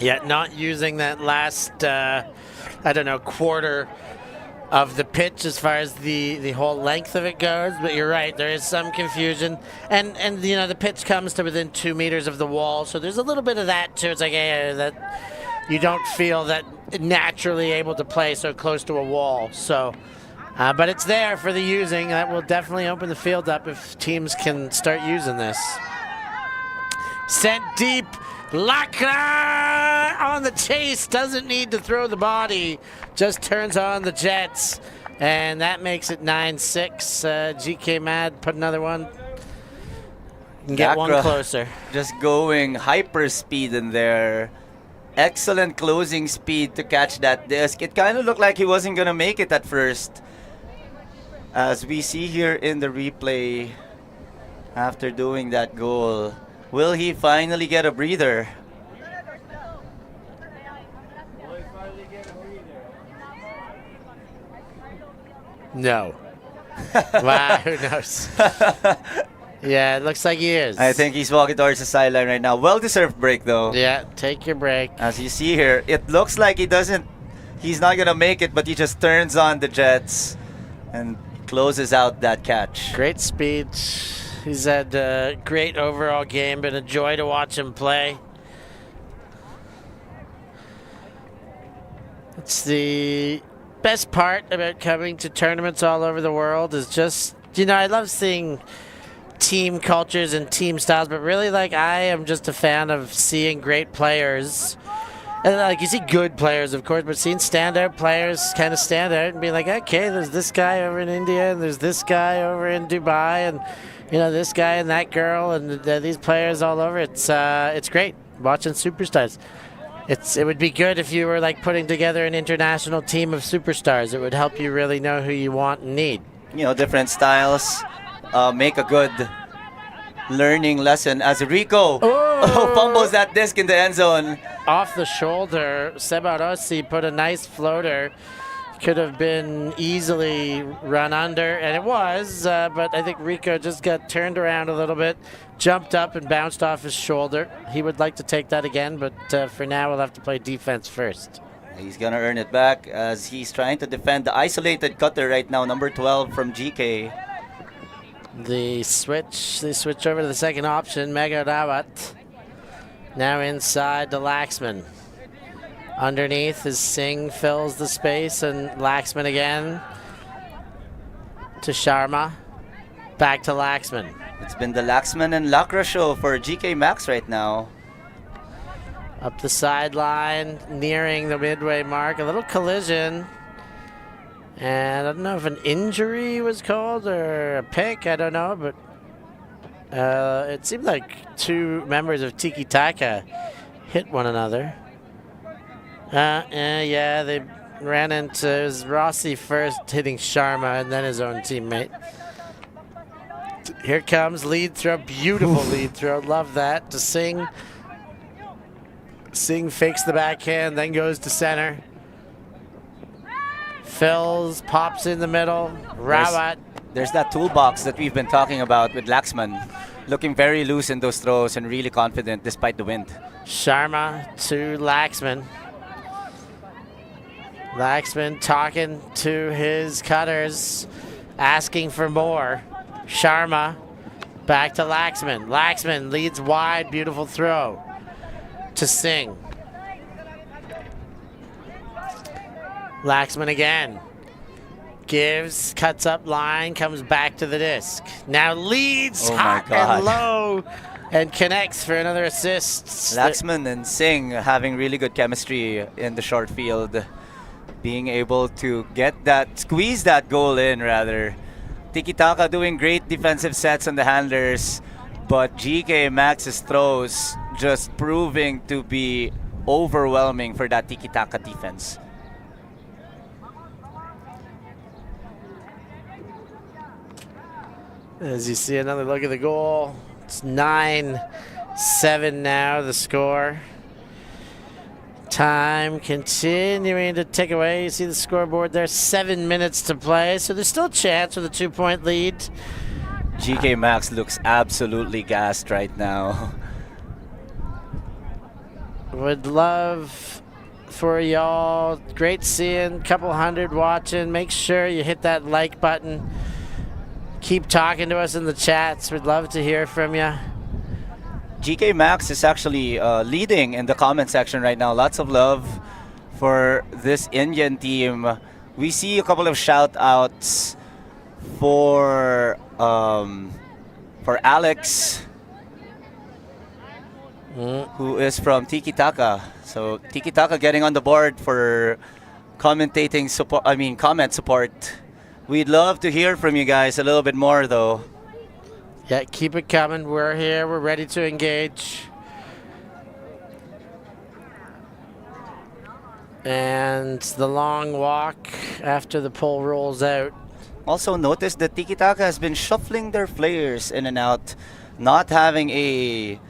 Yeah, not using that last, I don't know, quarter of the pitch as far as the whole length of it goes. But you're right, there is some confusion. And you know, the pitch comes to within 2 meters of the wall, so there's a little bit of that too. It's like, hey, that you don't feel that naturally able to play so close to a wall. So, but it's there for the using. That will definitely open the field up if teams can start using this. Sent deep. Lacra on the chase, doesn't need to throw the body, just turns on the jets, and that makes it 9-6. GK Mad put another one and get one closer. Just going hyper speed in there. Excellent closing speed to catch that disc. It kind of looked like he wasn't going to make it at first. As we see here in the replay, after doing that goal, will he finally get a breather? No. Wow, who knows? Yeah, it looks like he is. I think he's walking towards the sideline right now. Well-deserved break, though. Yeah, take your break. As you see here, it looks like he's not going to make it, but he just turns on the jets and closes out that catch. Great speed. He's had a great overall game. Been a joy to watch him play. It's the best part about coming to tournaments all over the world is just, I love seeing team cultures and team styles, but really, like, I am just a fan of seeing great players. And, like, you see good players, of course, but seeing standout players kind of stand out and be like, okay, there's this guy over in India, and there's this guy over in Dubai, and, this guy and that girl, and these players all over. It's great watching superstars. It would be good if you were, like, putting together an international team of superstars. It would help you really know who you want and need. Different styles make a good learning lesson. As Rico fumbles that disc in the end zone. Off the shoulder, Rossi put a nice floater. Could have been easily run under, and it was, but I think Rico just got turned around a little bit, jumped up and bounced off his shoulder. He would like to take that again, but for now we'll have to play defense first. He's going to earn it back as he's trying to defend the isolated cutter right now, number 12 from GK. They switch over to the second option, Mega Rawat. Now inside to Laxman. Underneath as Singh fills the space, and Laxman again to Sharma. Back to Laxman. It's been the Laxman and Lakra show for GK Max right now. Up the sideline, nearing the midway mark. A little collision. And I don't know if an injury was called or a pick. I don't know, but it seemed like two members of Tiki Taka hit one another. Yeah, they ran into, it was Rossi first hitting Sharma and then his own teammate. Here comes lead throw, beautiful lead throw, love that, to Singh. Singh fakes the backhand, then goes to center. Fills, pops in the middle, Rawat. There's that toolbox that we've been talking about with Laxman. Looking very loose in those throws and really confident despite the wind. Sharma to Laxman. Laxman talking to his cutters, asking for more. Sharma back to Laxman. Laxman leads wide, beautiful throw to Singh. Laxman again. Gives, cuts up line, comes back to the disc. Now leads hot and low and connects for another assist. Laxman and Singh having really good chemistry in the short field. Being able to squeeze that goal in rather. Tiki Taka doing great defensive sets on the handlers, but GK Max's throws just proving to be overwhelming for that Tiki Taka defense. As you see another look at the goal, it's 9-7 now, the score. Time continuing to tick away. You see the scoreboard there, 7 minutes to play. So there's still a chance with a 2-point lead. GK Max looks absolutely gassed right now. Would love for y'all, great seeing, couple hundred watching. Make sure you hit that like button. Keep talking to us in the chats. We'd love to hear from you. GK Max is actually leading in the comment section right now. Lots of love for this Indian team. We see a couple of shout outs for Alex, who is from Tiki Taka. So Tiki Taka getting on the board for commentating support. Comment support. We'd love to hear from you guys a little bit more, though. Yeah, keep it coming. We're here. We're ready to engage. And the long walk after the pole rolls out. Also notice that Tiki Taka has been shuffling their players in and out, not having a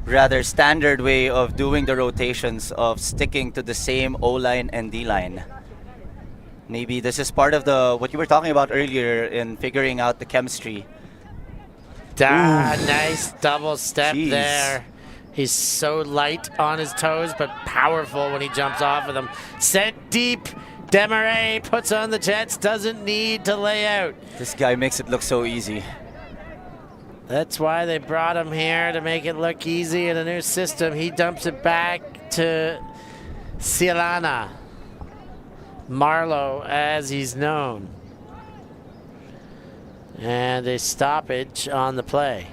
rather standard way of doing the rotations of sticking to the same O-line and D-line. Maybe this is part of the what you were talking about earlier in figuring out the chemistry. Nice double step Jeez. there. He's so light on his toes, but powerful when he jumps off of them. Sent deep. Marrée puts on the jets, doesn't need to lay out. This guy makes it look so easy. That's why they brought him here, to make it look easy in a new system. He dumps it back to Silana. Marlowe, as he's known. And a stoppage on the play.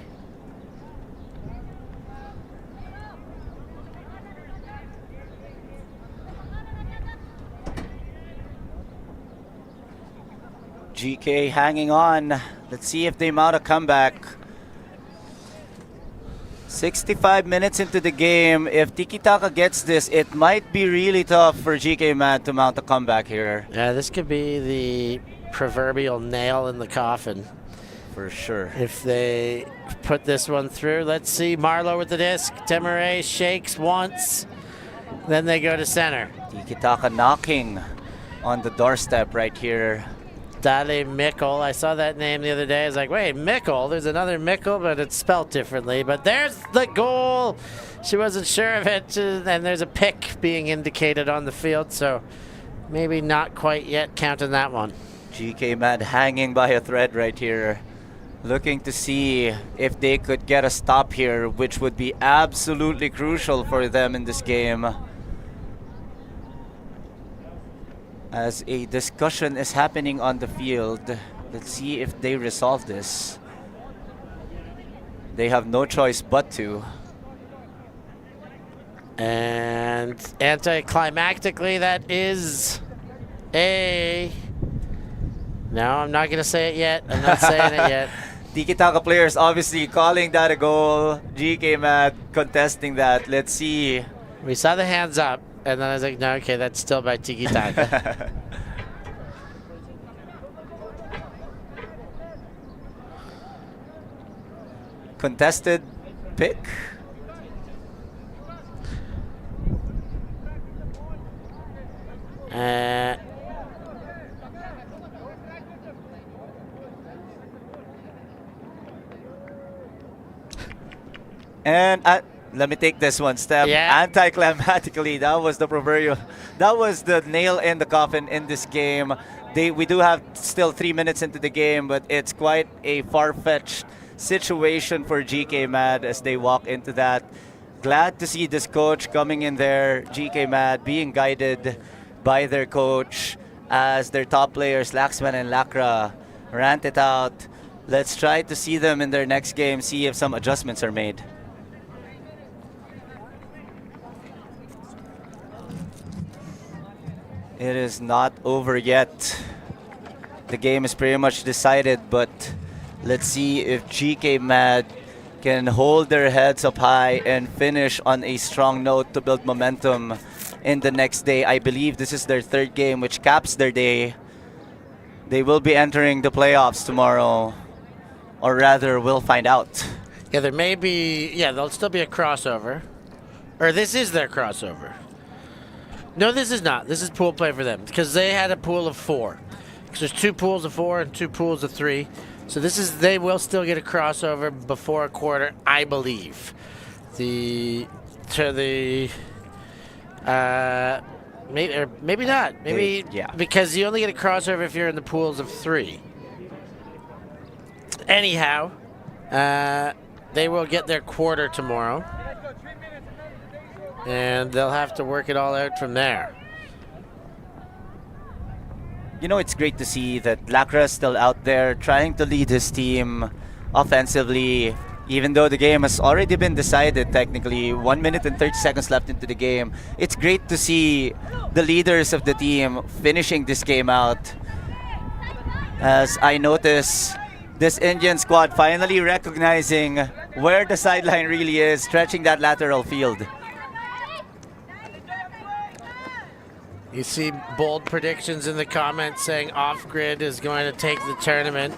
GK hanging on. Let's see if they mount a comeback. 65 minutes into the game. If Tiki Taka gets this, it might be really tough for GK Mad to mount a comeback here. Yeah, this could be the proverbial nail in the coffin. For sure. If they put this one through. Let's see, Marlowe with the disc. Marrée shakes once. Then they go to center. Tiki Taka knocking on the doorstep right here. Dale Mickle. I saw that name the other day. I was like, wait, Mickle? There's another Mickle, but it's spelled differently. But there's the goal. She wasn't sure of it. And there's a pick being indicated on the field. So maybe not quite yet counting that one. GK Mad hanging by a thread right here. Looking to see if they could get a stop here, which would be absolutely crucial for them in this game. As a discussion is happening on the field, let's see if they resolve this. They have no choice but to. And anticlimactically, that is a... No, I'm not going to say it yet. I'm not saying it yet. Tiki Taka players obviously calling that a goal. GK Mad contesting that. Let's see. We saw the hands up. And then I was like, no, okay, that's still by Tiki Taka. Contested pick. And let me take this one step. Yeah. Anticlimactically, that was the proverbial, that was the nail in the coffin in this game. We do have still 3 minutes into the game, but it's quite a far-fetched situation for GK Mad as they walk into that. Glad to see this coach coming in there, GK Mad being guided by their coach as their top players, Laxman and Lakra, rant it out. Let's try to see them in their next game, see if some adjustments are made. It is not over yet. The game is pretty much decided, but let's see if GK Mad can hold their heads up high and finish on a strong note to build momentum in the next day. I believe this is their third game, which caps their day. They will be entering the playoffs tomorrow, or rather, we'll find out. Yeah, there may be, there'll still be a crossover. Or this is their crossover. No, this is not. This is pool play for them because they had a pool of 4. Because there's 2 pools of 4 and 2 pools of 3. So they will still get a crossover before a quarter, I believe. Maybe not. Maybe because you only get a crossover if you're in the pools of 3. Anyhow, they will get their quarter tomorrow. And they'll have to work it all out from there. You know, it's great to see that Lakra is still out there trying to lead his team offensively, even though the game has already been decided technically. 1 minute and 30 seconds left into the game. It's great to see the leaders of the team finishing this game out. As I notice this Indian squad finally recognizing where the sideline really is, stretching that lateral field. You see bold predictions in the comments saying Off-Grid is going to take the tournament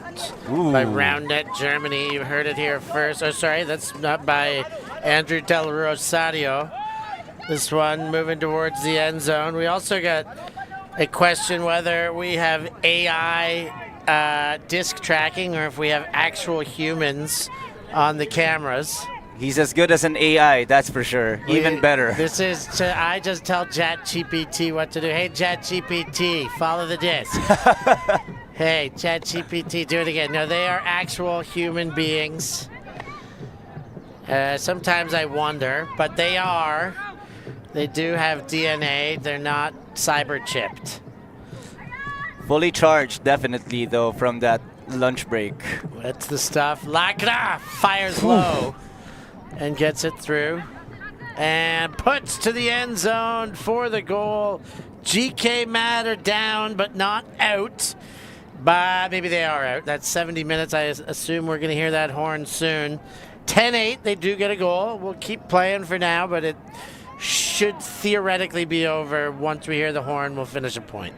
by Roundnet Germany. You heard it here first. Oh, sorry, that's not by Andrew Del Rosario. This one moving towards the end zone. We also got a question whether we have AI disc tracking or if we have actual humans on the cameras. He's as good as an AI, that's for sure. Even better. This is I just tell ChatGPT what to do. Hey, ChatGPT, follow the disc. Hey, ChatGPT, do it again. No, they are actual human beings. Sometimes I wonder, but they are. They do have DNA. They're not cyber chipped. Fully charged, definitely, though, from that lunch break. That's the stuff. Lacra fires low and gets it through. And puts to the end zone for the goal. GK Mad are down, but not out. But maybe they are out. That's 70 minutes. I assume we're going to hear that horn soon. 10-8, they do get a goal. We'll keep playing for now, but it should theoretically be over. Once we hear the horn, we'll finish a point.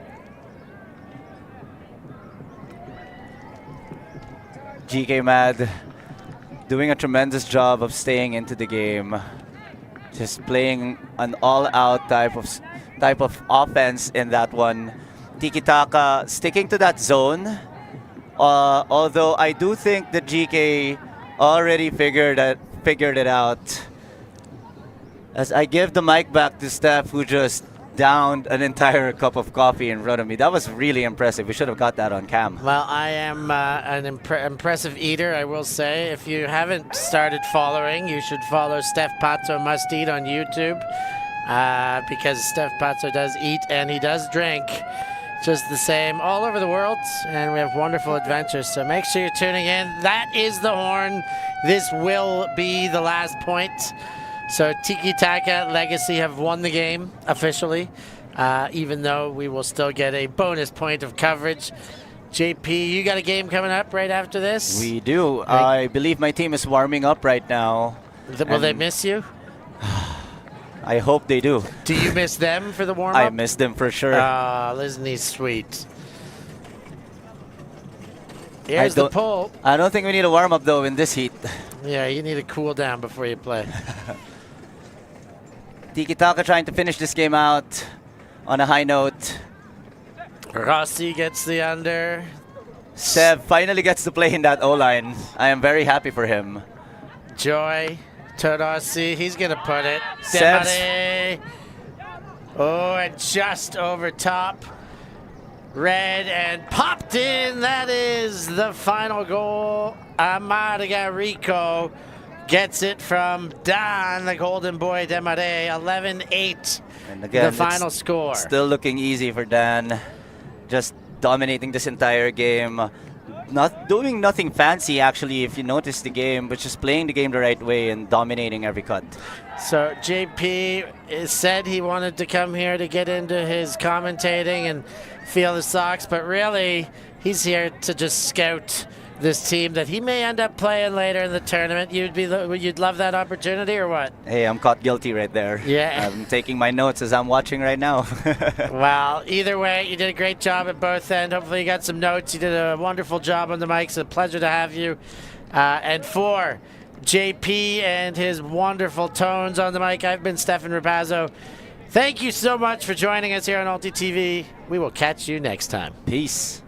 GK Mad doing a tremendous job of staying into the game. Just playing an all-out type of offense in that one. Tiki Taka sticking to that zone. Although I do think the GK already figured it out. As I give the mic back to Steph, who just downed an entire cup of coffee in front of me. That was really impressive. We should have got that on cam. Well, I am an impressive eater, I will say. If you haven't started following, you should follow Steph Pazzo Must Eat on YouTube because Steph Pazzo does eat and he does drink just the same all over the world, and we have wonderful adventures. So make sure you're tuning in. That is the horn. This will be the last point. So Tiki Taka Legacy have won the game officially, even though we will still get a bonus point of coverage. JP, you got a game coming up right after this? We do. I believe my team is warming up right now. Will they miss you? I hope they do. Do you miss them for the warm-up? I miss them for sure. Isn't he sweet? Here's the pull. I don't think we need a warm-up, though, in this heat. Yeah, you need to cool down before you play. Tiki Taka trying to finish this game out on a high note. Rossi gets the under. Seb finally gets to play in that O-line. I am very happy for him. Joy to Rossi. He's going to put it. Seb's. Marrée. Oh, and just over top. Red and popped in. That is the final goal. Amarga Rico gets it from Daan, the golden boy de Marrée. 11-8, and again, the final score. Still looking easy for Dan. Just dominating this entire game. Not doing nothing fancy, actually, if you notice the game, but just playing the game the right way and dominating every cut. So JP said he wanted to come here to get into his commentating and feel the socks, but really he's here to just scout this team that he may end up playing later in the tournament. You'd love that opportunity, or what? Hey, I'm caught guilty right there. Yeah. I'm taking my notes as I'm watching right now. Well, either way, you did a great job at both ends. Hopefully you got some notes. You did a wonderful job on the mic. It's a pleasure to have you. And for JP and his wonderful tones on the mic, I've been Stefan Rapazzo. Thank you so much for joining us here on ULTI.TV. We will catch you next time. Peace.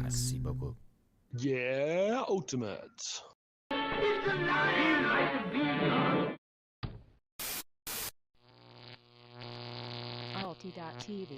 Merci beaucoup. Yeah, ultimate. ULTI.TV.